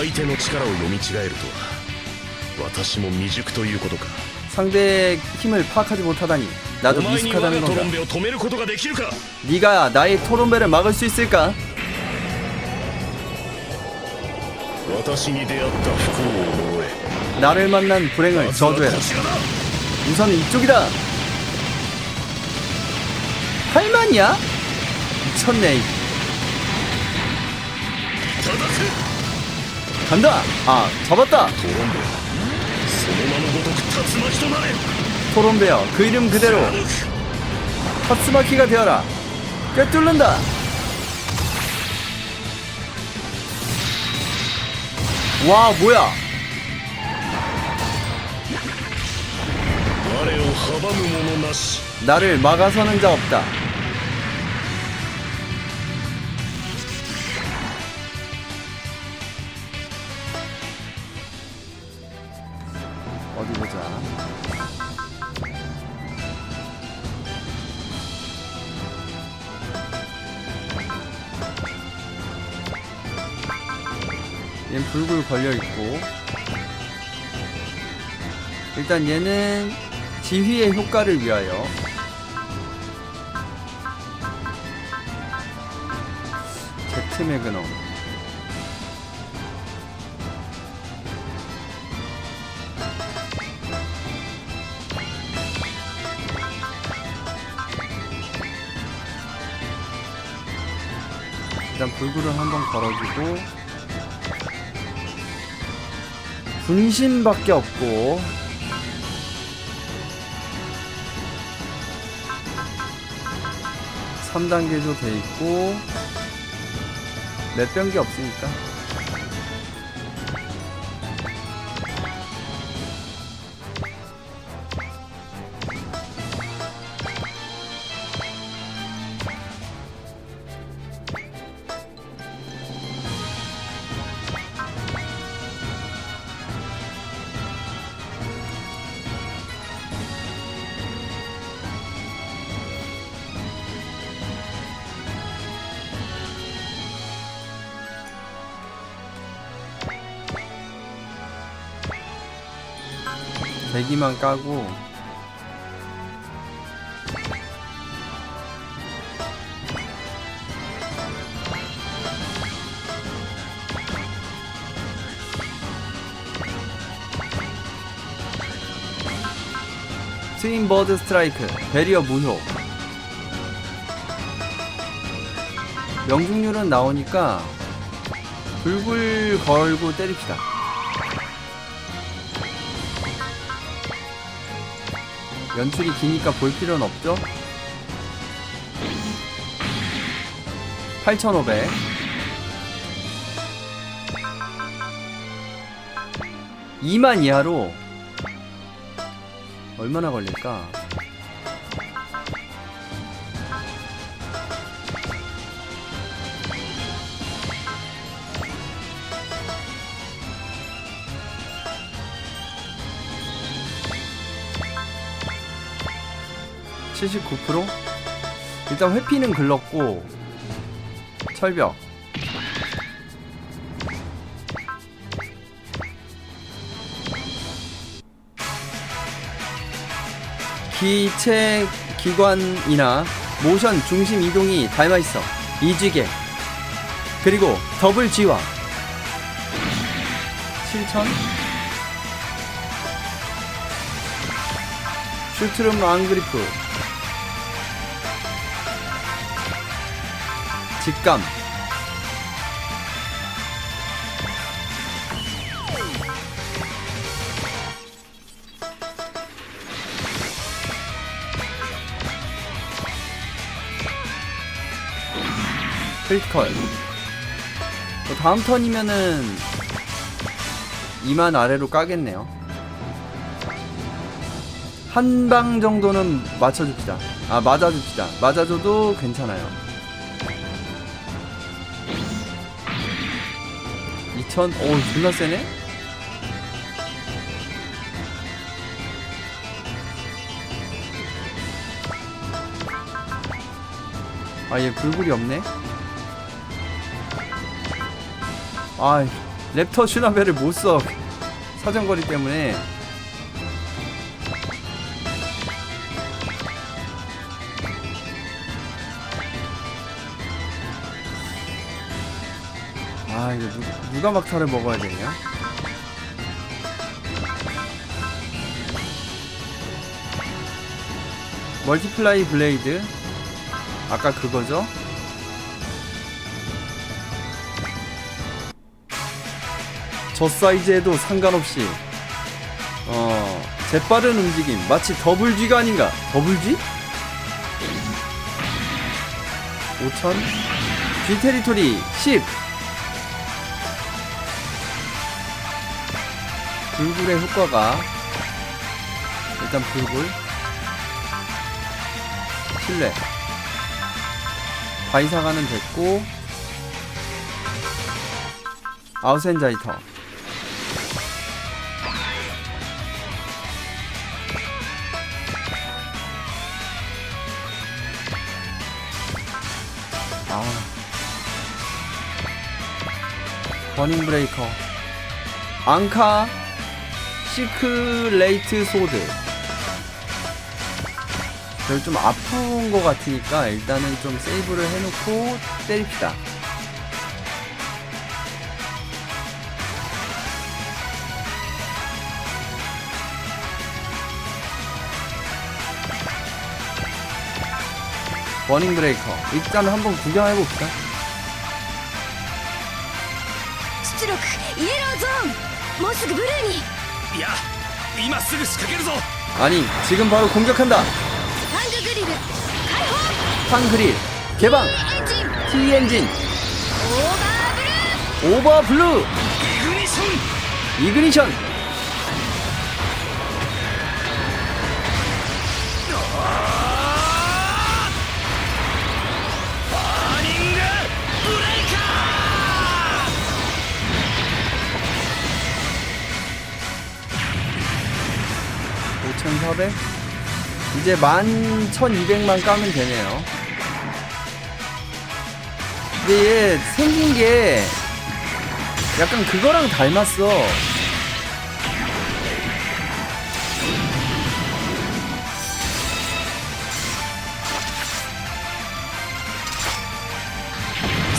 S3: 상대의力を読み違えるとは私も未熟ということか
S1: 상대의 힘을 파악하지 못하다니 나도
S3: お前に我が
S1: 미숙하다는
S3: トロン
S1: 건가?
S3: ベを止めることができるか
S1: 네가 나의 토론배를 막을 수 있을까?
S3: 私に出会った不幸を思え
S1: 나를 만난 불행을
S3: まずはこ
S1: 저주해라.
S3: ちらだ
S1: 우선 이쪽이다. 할만이야? 미쳤네.
S3: 叩く
S1: 간다. 잡았다.
S3: トロンベその名のごとく竜巻となれ
S1: 토론배여, 그 이름 그대로
S3: 貫く
S1: 타츠마키가 되어라. 꿰뚫는다. 와, 뭐야?
S3: 我を阻む者なし
S1: 나를 막아서는 자 없다. 어디 보자. 얘는 불굴 걸려있고, 일단 얘는 지휘의 효과를 위하여 라이트 매그넘. 일단 불굴은 한번 걸어주고 분신밖에 없고 3단계도 돼있고 몇 병기 없으니까 대기만 까고 트윈 버드 스트라이크 베리어 무효. 명중률은 나오니까 불굴 걸고 때립시다. 연출이 기니까 볼 필요는 없죠? 8500 2만 이하로 얼마나 걸릴까? (79%) 일단 회피는 글렀고 철벽 기체 기관이나 모션 중심 이동이 닮아있어. 이지계 그리고 더블 지화 7000 슈트룸 앙그리프 직감 크리티컬. 다음 턴이면은 2만 아래로 까겠네요. 한 방 정도는 맞춰줍시다. 아, 맞아줍시다. 맞아줘도 괜찮아요. 2000, 오, 존나 세네? 아, 얘 불굴이 없네? 아, 랩터 슈나벨을 못써. 사정거리 때문에. 아, 이거 누가 막타를 먹어야 되냐? 멀티플라이 블레이드 아까 그거죠? 저 사이즈에도 상관없이 재빠른 움직임 마치 더블G가 아닌가? 더블G? 5000 G 테리토리 10 불굴의 효과가 일단 불굴 실내 바이사가는 됐고 아우센자이터 버닝 브레이커 앙카 시크레이트 소드. 저를 좀 아픈 것 같으니까 일단은 좀 세이브를 해놓고 때립시다. 버닝 브레이커. 일단 한번 구경해봅시다.
S4: 出力イエローゾーン、もうすぐブルーに。
S3: いや今すぐ仕掛けるぞ。
S1: 아니 지금 바로 공격한다.
S4: ハンググリル開放。
S1: 팡그릴 개방.
S4: エンジン
S1: T 엔진
S4: オーバーブルー。
S1: 오버 블루
S3: イグニション。
S1: 이그니션. (5,400) 이제 11,200만 까면 되네요. 근데 얘 생긴 게 약간 그거랑 닮았어.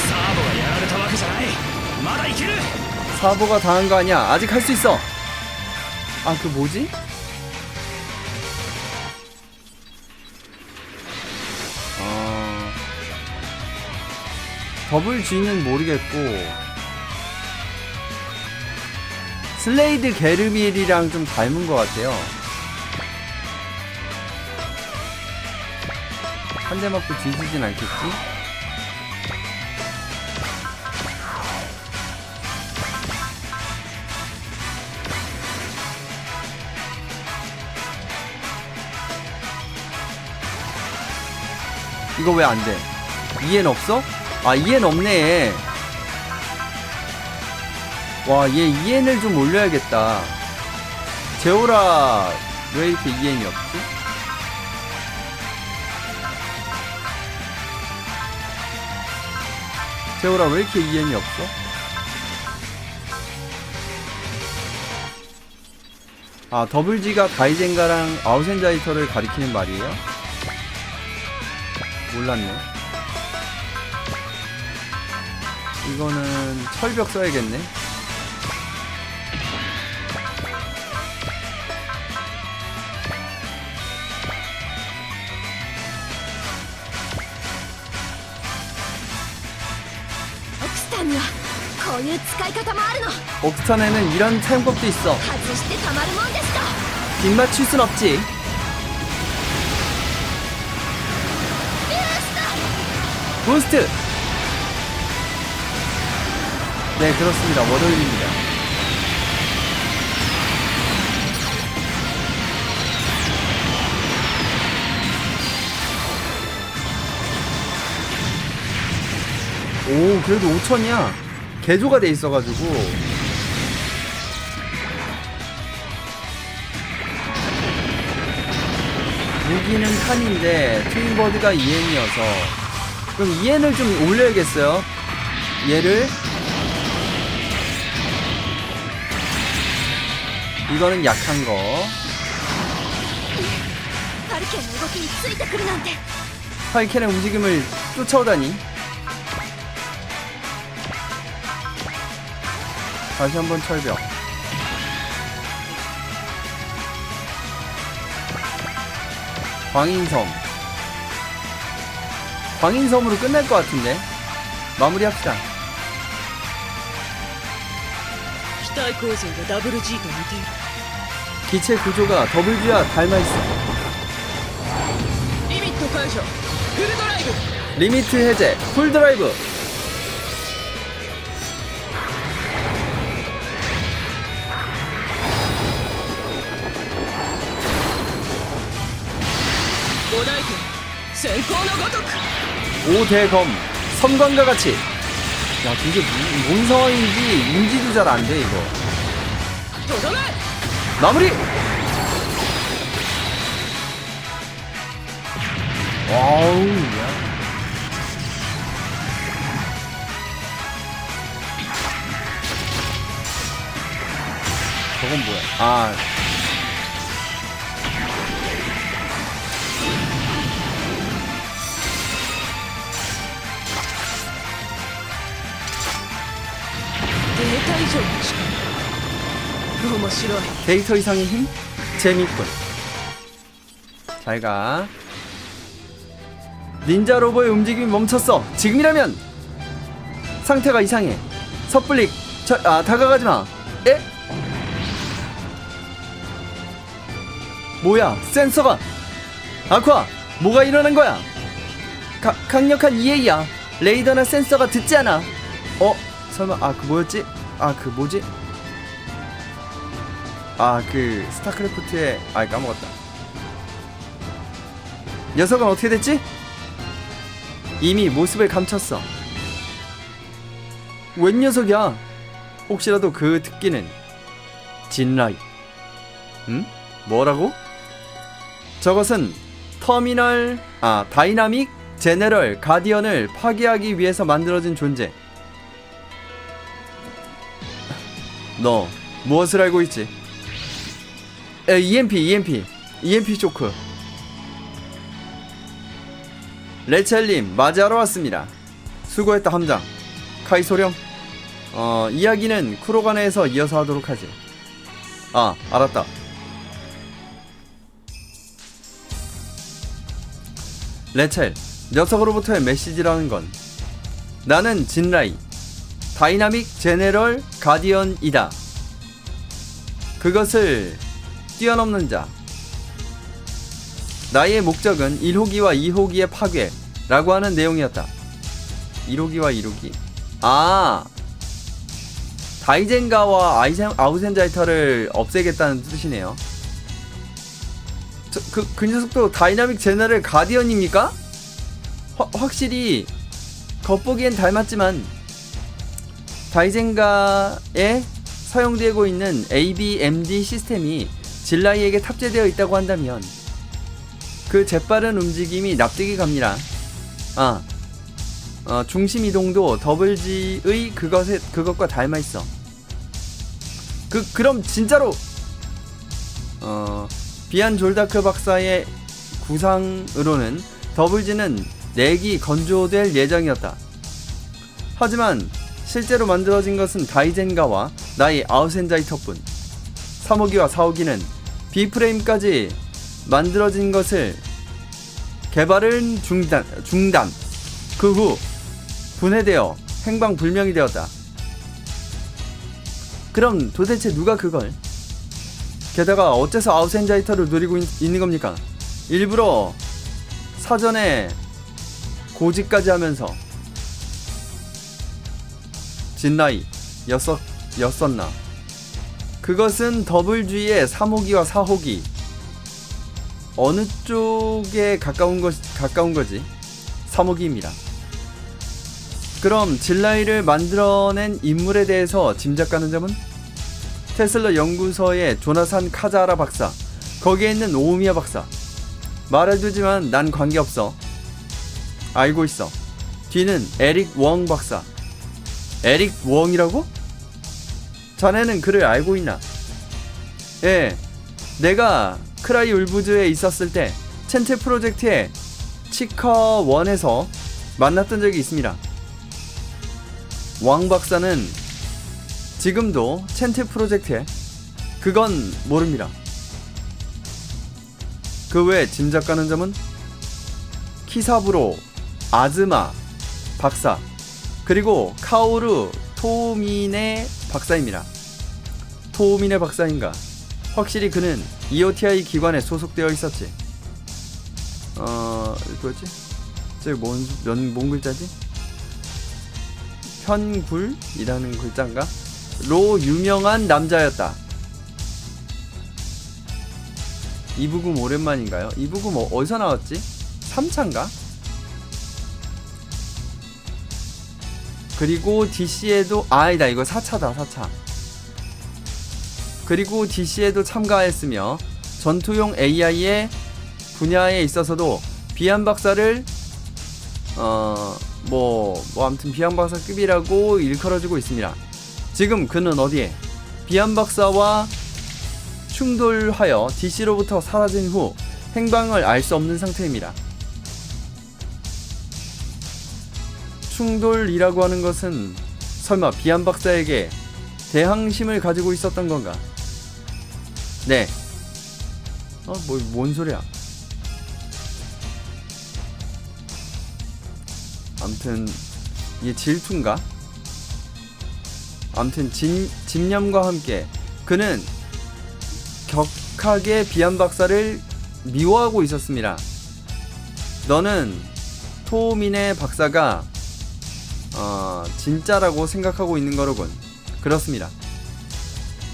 S3: 사보가 やられたわけじゃない。まだいける。
S1: 사보가 당한 거 아니야. 아직 할 수 있어. 아, 그 뭐지? 더블 G는 모르겠고 슬레이드 게르밀이랑 좀 닮은 것 같아요. 한 대 맞고 뒤지진 않겠지? 이거 왜 안 돼? EN 없어? 아, EN 없네. 와, 얘 EN을 좀 올려야겠다. 제오라 왜 이렇게 EN이 없지? 제오라 왜 이렇게 EN이 없어? 아, 더블G가 가이젠가랑 아우센자이터를 가리키는 말이에요? 몰랐네. 이거는 철벽 써야겠네.
S4: 옥스탄にはこういう使い方もあるの。
S1: 옥스탄에는 이런 사용법도 있어.
S4: 外してたまるもんですと。
S1: 빗 맞출 순 없지. 부스트! 네, 그렇습니다. 월요일입니다. 오, 그래도 5천이야. 개조가 돼 있어가지고. 무기는 칸인데 트윈버드가 EN이어서 그럼 EN을 좀 올려야겠어요. 얘를 이거는 약한 거.
S4: ハルケンの動きについてくるなんて。
S1: 하이켄의 움직임을 쫓아오다니. 다시 한번 철벽. 광인섬. 광인섬으로 끝날 것 같은데. 마무리합시다.
S2: 機体構造が WG と似ている。
S1: 기체 구조가 WG와 닮아있어.
S2: リミット解除。フルドライブ。
S1: 리미트 해제. 풀드라이브.5
S2: 大点先行のごとく。
S1: 오대검. 섬광과 같이. 야, 이게 뭔 상황인지 인지도 잘 안 돼, 이거.
S2: とどめ。
S1: 마무리! 와우, 야. 저건 뭐야? 아.
S2: 데이터以上の力。面白い。
S1: 데이터 이상의 힘? 재밌군. 잘 가. 닌자 로버의 움직임이 멈췄어. 지금이라면. 상태가 이상해. 섣불리 다가가지마. 에? 뭐야, 센서가. 아쿠아, 뭐가 일어난 거야? 강력한 EA야. 레이더나 센서가 듣지 않아. 설마 그 뭐였지? 그 뭐지? 그 스타크래프트의 까먹었다. 녀석은 어떻게 됐지? 이미 모습을 감췄어. 웬 녀석이야? 혹시라도 그 특기는 진라이. 응? 뭐라고? 저것은 다이나믹 제너럴 가디언을 파괴하기 위해서 만들어진 존재. 너 무엇을 알고 있지? EMP 쇼크. 레첼님, 맞이하러 왔습니다. 수고했다, 함장. 카이 소령. 이야기는 쿠로가네에서 이어서 하도록 하지. 알았다. 레첼, 녀석으로부터의 메시지라는 건 나는 진라이, 다이나믹 제네럴 가디언이다. 그것을 뛰어넘는 자. 나의 목적은 1호기와 2호기의 파괴라고 하는 내용이었다. 1호기와 1호기. 다이젠가와 아우센자이터를 없애겠다는 뜻이네요. 그 녀석도 다이나믹 제너럴 가디언입니까? 확실히 겉보기엔 닮았지만 다이젠가에 사용되고 있는 ABMD 시스템이 진라이에게 탑재되어 있다고 한다면 그 재빠른 움직임이 납득이 갑니다. 중심 이동도 더블G의 그것과 닮아 있어. 그럼 진짜로 비안 졸다크 박사의 구상으로는 더블G는 4기 건조될 예정이었다. 하지만 실제로 만들어진 것은 다이젠가와 나의 아우센자이터뿐. 3호기와 4호기는 B프레임까지 만들어진 것을 개발은 중단. 그 후 분해되어 행방불명이 되었다. 그럼 도대체 누가 그걸? 게다가 어째서 아우센자이터를 누리고 있는 겁니까? 일부러 사전에 고지까지 하면서. 진라이 였었나? 그것은 더블G의 3호기와 4호기 어느 쪽에 가까운 거지? 3호기입니다. 그럼 진라이를 만들어낸 인물에 대해서 짐작가는 점은? 테슬라 연구소의 조나산 카자하라 박사, 거기에 있는 오미야 박사. 말해두지만 난 관계없어. 알고 있어. 뒤는 에릭 웡 박사. 에릭 웡이라고? 자네는 그를 알고 있나? 예, 내가 크라이 울부즈에 있었을 때 첸트 프로젝트의 치커1에서 만났던 적이 있습니다. 왕 박사는 지금도 첸트 프로젝트에. 그건 모릅니다. 그 외에 짐작가는 점은 키사부로 아즈마 박사, 그리고 카오루 토미네 박사입니다. 토미네 박사인가? 확실히 그는 EOTI 기관에 소속되어 있었지. 뭐였지? 저기 뭔 글자지? 편굴이라는 글자인가? 로 유명한 남자였다. 이부금 오랜만인가요? 이부금 어디서 나왔지? 3차인가? 그리고 DC에도 아니다, 이거 4차다. 4차. 그리고 DC에도 참가했으며 전투용 AI의 분야에 있어서도 비안 박사를 아무튼 비안 박사급이라고 일컬어주고 있습니다. 지금 그는 어디에? 비안 박사와 충돌하여 DC로부터 사라진 후 행방을 알 수 없는 상태입니다. 충돌이라고 하는 것은 설마 비안 박사에게 대항심을 가지고 있었던 건가? 네. 뭔 소리야? 아무튼 이게 질투인가? 아무튼 집념과 함께 그는 격하게 비안 박사를 미워하고 있었습니다. 너는 토미네 박사가 진짜라고 생각하고 있는 거로군. 그렇습니다.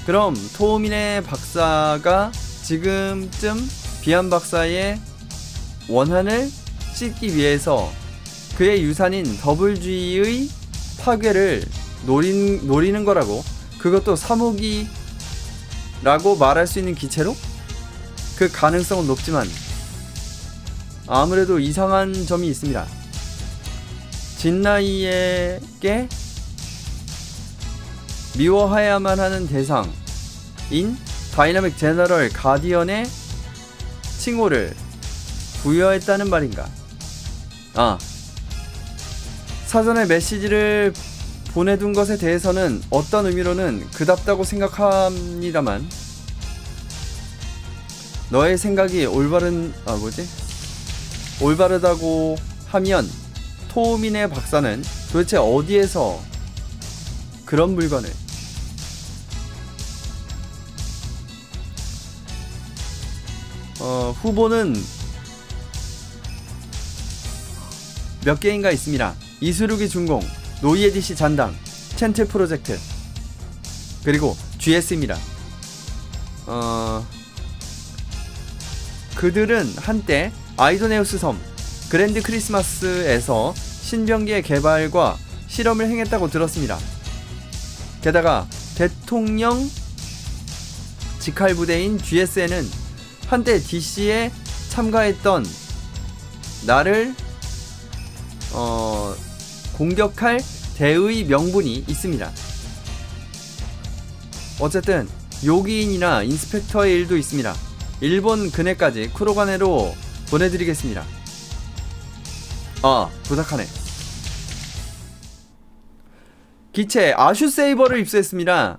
S1: 그럼 토미네 박사가 지금쯤 비안 박사의 원한을 씻기 위해서 그의 유산인 더블G의 파괴를 노리는 거라고. 그것도 3호기라고 말할 수 있는 기체로? 그 가능성은 높지만 아무래도 이상한 점이 있습니다. 진라이에게 미워해야만 하는 대상인 다이나믹 제너럴 가디언의 칭호를 부여했다는 말인가? 사전에 메시지를 보내둔 것에 대해서는 어떤 의미로는 그답다고 생각합니다만 너의 생각이 올바르다고 하면 토미네 박사는 도대체 어디에서 그런 물건을 후보는 몇 개인가 있습니다. 이수루기 준공, 노이에디시 잔당, 첸틀 프로젝트, 그리고 GS입니다. 그들은 한때 아이도네우스 섬 그랜드 크리스마스에서 신병기의 개발과 실험을 행했다고 들었습니다. 게다가 대통령 직할부대인 GS에는 한때 DC에 참가했던 나를 공격할 대의 명분이 있습니다. 어쨌든 요기인이나 인스펙터의 일도 있습니다. 일본 근해까지 쿠로가네로 보내드리겠습니다. 부탁하네. 기체 아슈세이버를 입수했습니다.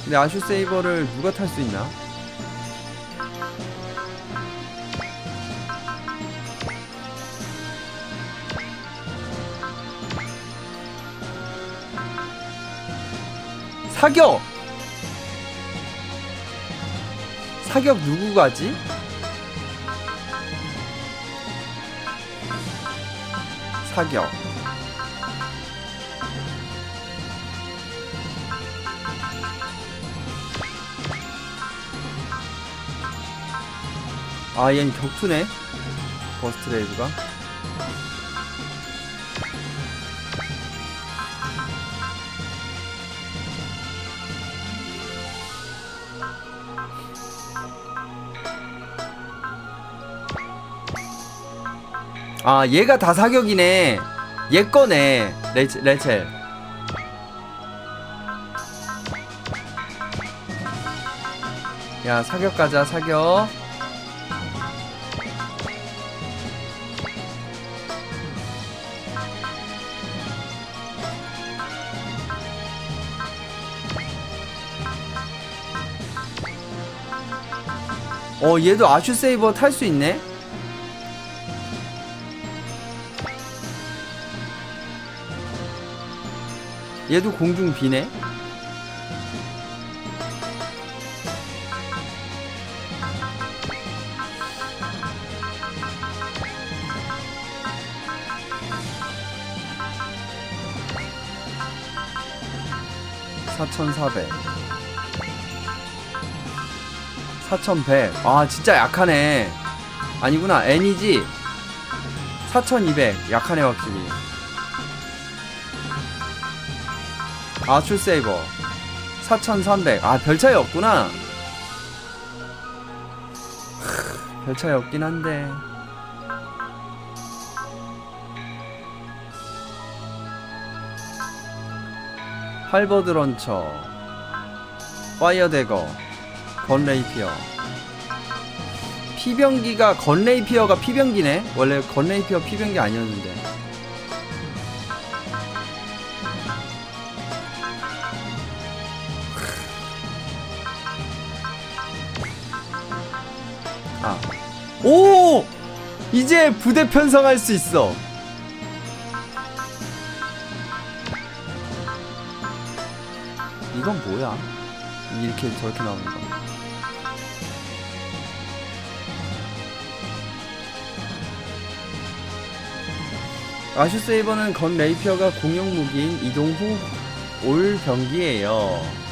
S1: 근데 아슈세이버를 누가 탈 수 있나? 사격 누구 가지? 사격 얘는 격투네. 버스트레이브가 얘가 다 사격이네. 얘 거네. 레첼. 야, 사격 가자, 사격. 얘도 아슈세이버 탈 수 있네? 얘도 공중 비네? (4,400) 4,100. 진짜 약하네. 아니구나, N이지. 4,200 약하네 확실히. 아슈세이버 4,300. 별 차이 없구나. 별 차이 없긴 한데. 할버드 런처, 파이어 대거, 건레이피어. 피병기가 건레이피어가 피병기네. 원래 건레이피어 피병기 아니었는데. 오! 이제 부대 편성할 수 있어. 이건 뭐야? 이렇게 저렇게 나오는 거. 아슈세이버는 건 레이피어가 공용 무기인 이동 후 올 병기예요.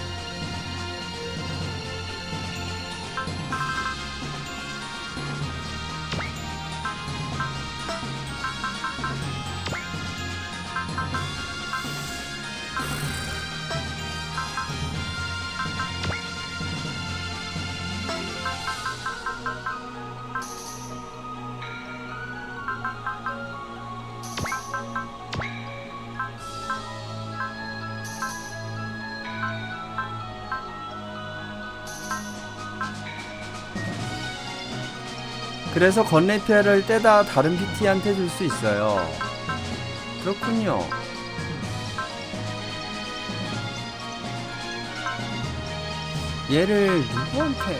S1: 그래서 건레피아를 떼다 다른 PT한테 줄 수 있어요. 그렇군요. 얘를 누구한테?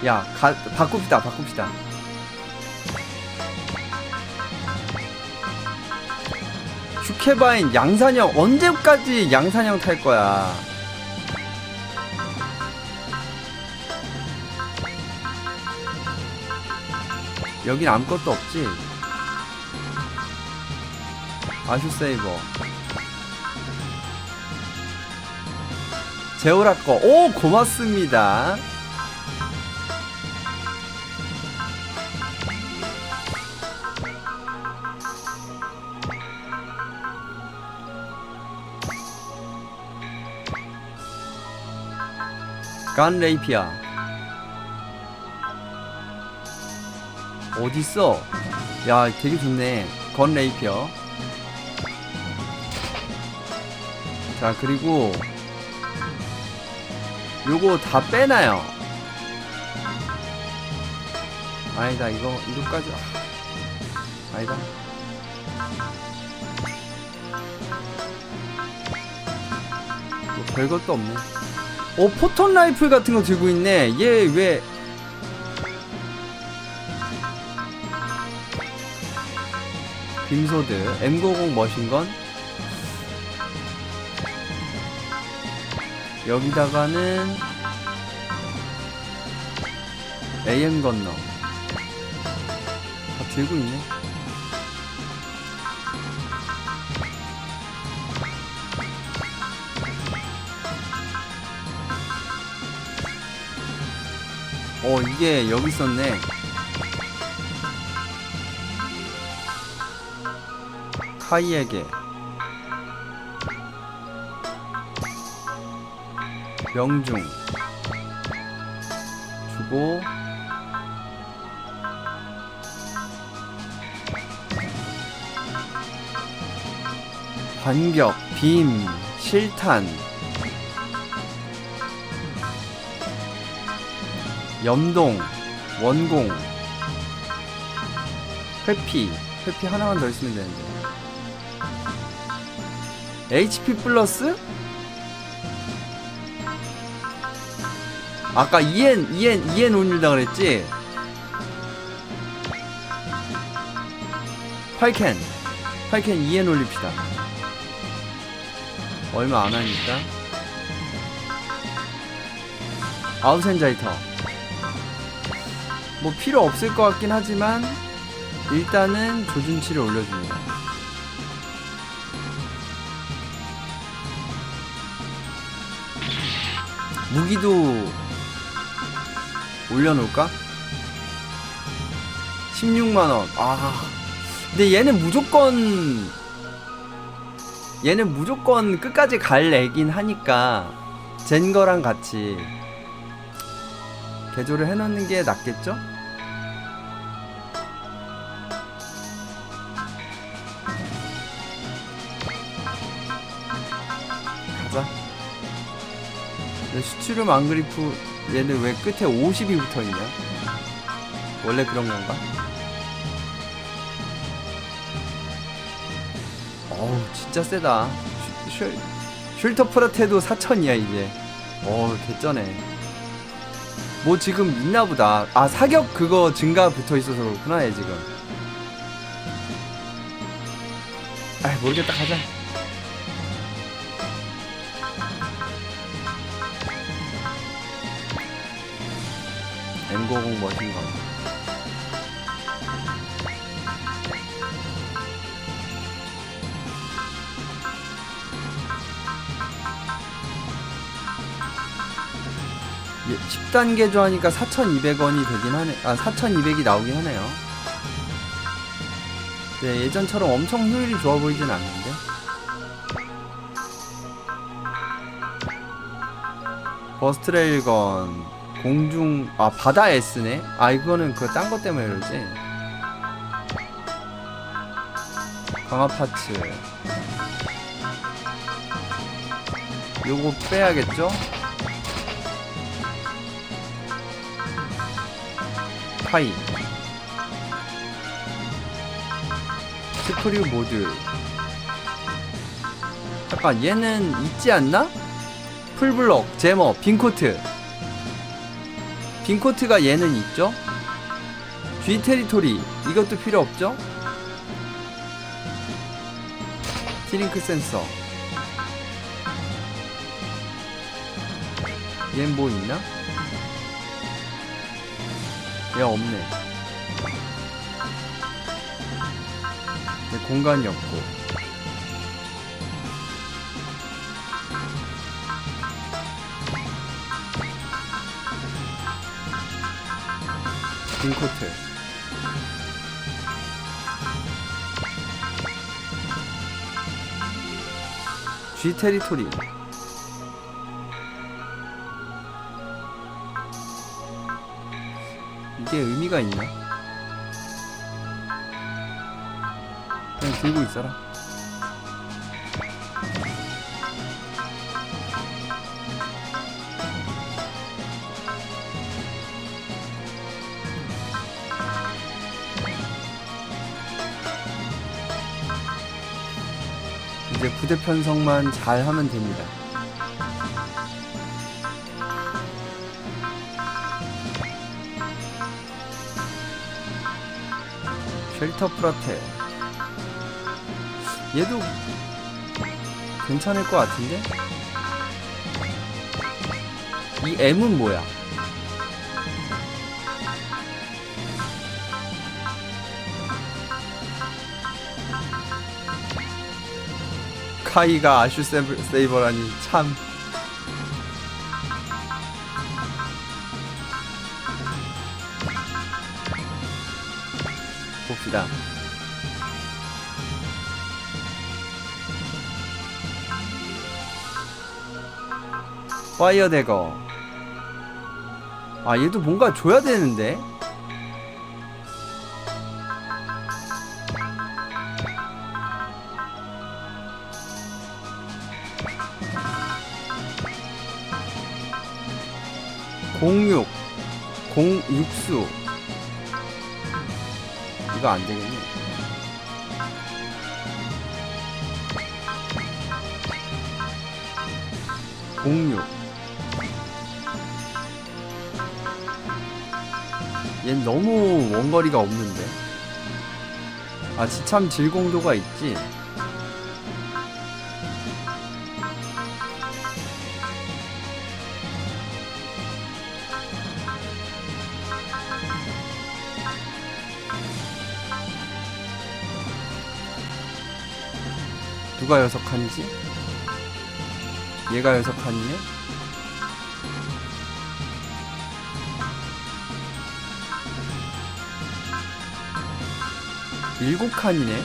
S1: 야, 바꿉시다. 슈케바인 양산형 언제까지 양산형 탈 거야? 여긴 아무것도 없지? 아슈세이버 제오라 거. 오, 고맙습니다. 간 레이피아 어딨어? 야, 되게 좋네. 건 레이피어. 자, 그리고 요거 다 빼놔요. 아니다, 이거까지. 아니다. 뭐 별것도 없네. 포톤 라이플 같은 거 들고 있네. 얘 왜? 빔소드, M90 머신건. 여기다가는 AM 건너. 다 들고 있네. 이게 여기 있었네. 카이에게 명중 주고 반격, 빔, 실탄, 염동, 원공, 회피 하나만 더 있으면 되는데. HP 플러스? 아까 EN 올린다 그랬지? 8캔 EN 올립시다. 얼마 안 하니까. 아우센자이터 뭐 필요 없을 것 같긴 하지만 일단은 조준치를 올려줍니다. 무기도 올려놓을까? 16만원. 근데 얘는 무조건 끝까지 갈 애긴 하니까 젠거랑 같이 개조를 해놓는 게 낫겠죠? 가자. 슈츠룸 앙그리프 얘는 왜 끝에 50이 붙어있냐? 원래 그런 건가? 어우 진짜 세다. 쉴터 프라테도 4000이야 이제. 어우 개쩌네. 뭐 지금 있나보다. 아 사격 그거 증가 붙어있어서 그렇구나 얘 지금. 아이 모르겠다 가자. M90 머신건. 예, 10단계 조하니까 4,200원이 되긴 하네. 아 4,200이 나오긴 하네요. 네, 예전처럼 엄청 효율이 좋아 보이진 않는데. 버스트레일건 공중 아 바다 S네. 아 이거는 그 딴 거 때문에 그러지. 강화 파츠 요거 빼야겠죠? 파이 스크류 모듈. 잠깐 얘는 있지 않나? 풀블럭, 제머, 빈코트. 빈코트가 얘는 있죠? G 테리토리 이것도 필요 없죠? 티링크 센서 얘는 뭐 있나? 얘 없네. 얘 공간이 없고. 빈코트 G 테리토리 이게 의미가 있나? 그냥 들고 있어라. 이제 부대 편성만 잘 하면 됩니다. 쉘터 프라테 얘도 괜찮을 것 같은데? 이 M은 뭐야? 카이가 아슈 세이버라니 참. 봅시다. 파이어 대거. 아 얘도 뭔가 줘야 되는데. 공육수 이거 안 되겠네. 공육 얜 너무 원거리가 없는데. 아 지참 질공도가 있지. 누가 6칸이지? 얘가 6칸이네? 일곱 칸이네?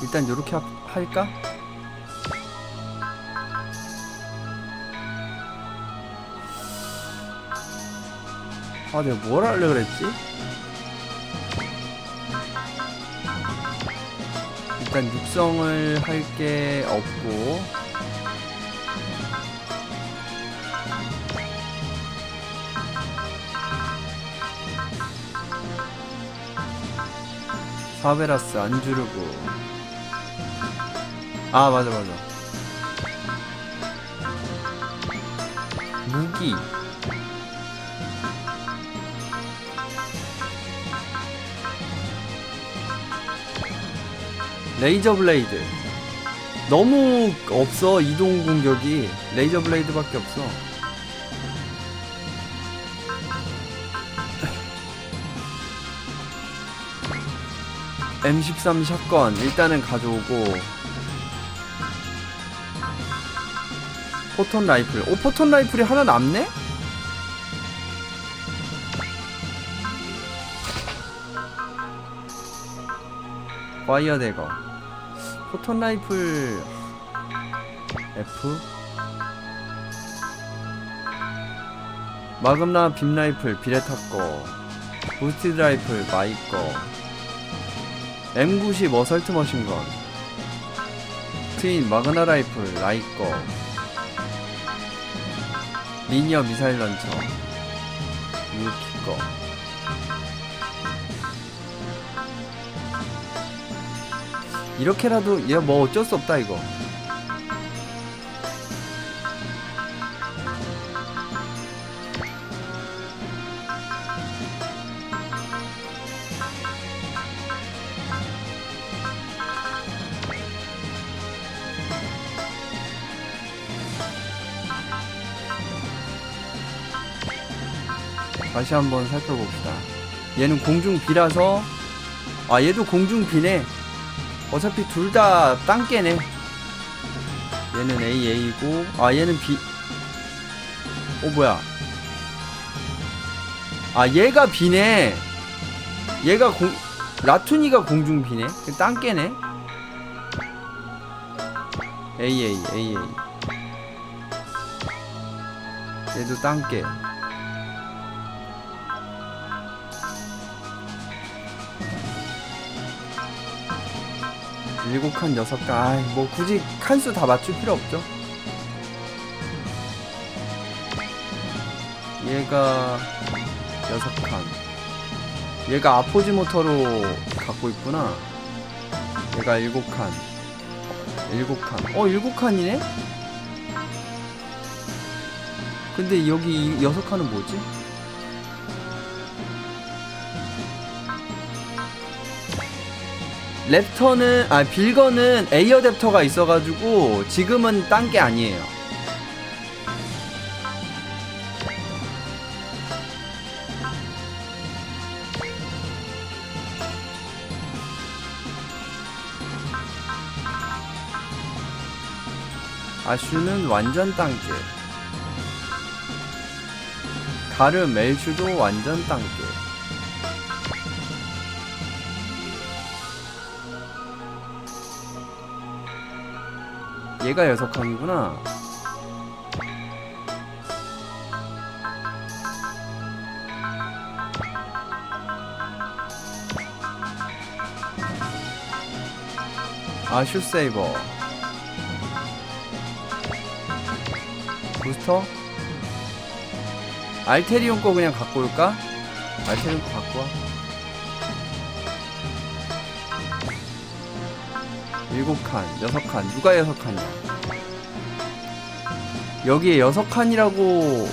S1: 일단 요렇게 할까? 아 내가 뭘 하려고 그랬지? 일단 육성을 할 게 없고 사베라스 안주르고. 아 맞아 맞아. 무기. 레이저 블레이드. 너무 없어. 이동 공격이 레이저 블레이드밖에 없어. M13 샷건 일단은 가져오고, 포톤 라이플. 오, 포톤 라이플이 하나 남네? 파이어 대거. 포톤 라이플 F. 마금나 빔 라이플 비레타 거. 부스티드 라이플 마이 거. M90 어설트 머신건. 트윈 마그나 라이플 라이 거. 리니어 미사일 런처 유키 거. 이렇게라도 얘 뭐 어쩔 수 없다 이거. 다시 한번 살펴봅시다. 얘는 공중비라서, 아 얘도 공중비네. 어차피 둘 다 땅깨네. 얘는 AA고, 아 얘는 B. 뭐야. 아 얘가 B네. 얘가 라투니가 공중비네. 땅깨네. AA. 얘도 땅깨. 일곱 칸, 여섯 칸. 아이, 뭐 굳이 칸수 다 맞출 필요 없죠. 얘가 여섯 칸. 얘가 아포지 모터로 갖고 있구나. 얘가 일곱 칸. 일곱 칸. 일곱 칸이네? 근데 여기 여섯 칸은 뭐지? 랩터는, 빌거는 A 어댑터가 있어가지고 지금은 딴 게 아니에요. 아슈는 완전 땅게. 가름 멜슈도 완전 땅게. 얘가 여섯 칸이구나. 아슈 세이버. 부스터? 알테리온 거 그냥 갖고 올까? 알테리온 거 갖고 와. 일곱 칸, 여섯 칸. 누가 여섯 칸이야? 여기에 여섯 칸이라고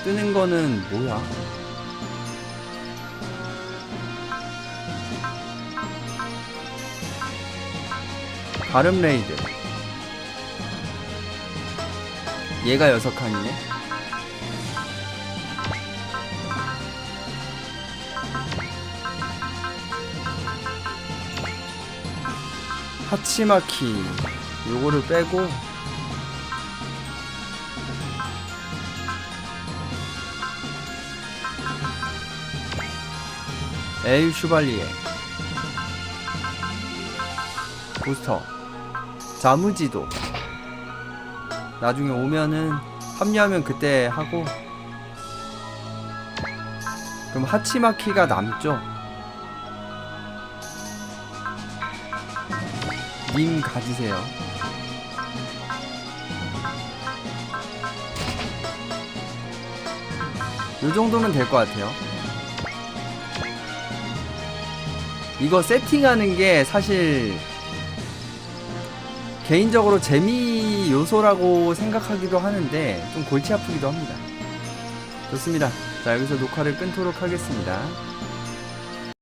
S1: 뜨는 거는 뭐야? 가름 레이드. 얘가 여섯 칸이네. 하치마키. 요거를 빼고 에일 슈발리에. 부스터. 자무지도. 나중에 오면은 합류하면 그때 하고. 그럼 하치마키가 남죠. 님 가지세요. 요 정도면 될 것 같아요. 이거 세팅하는 게 사실 개인적으로 재미 요소라고 생각하기도 하는데 좀 골치 아프기도 합니다. 좋습니다. 자, 여기서 녹화를 끊도록 하겠습니다.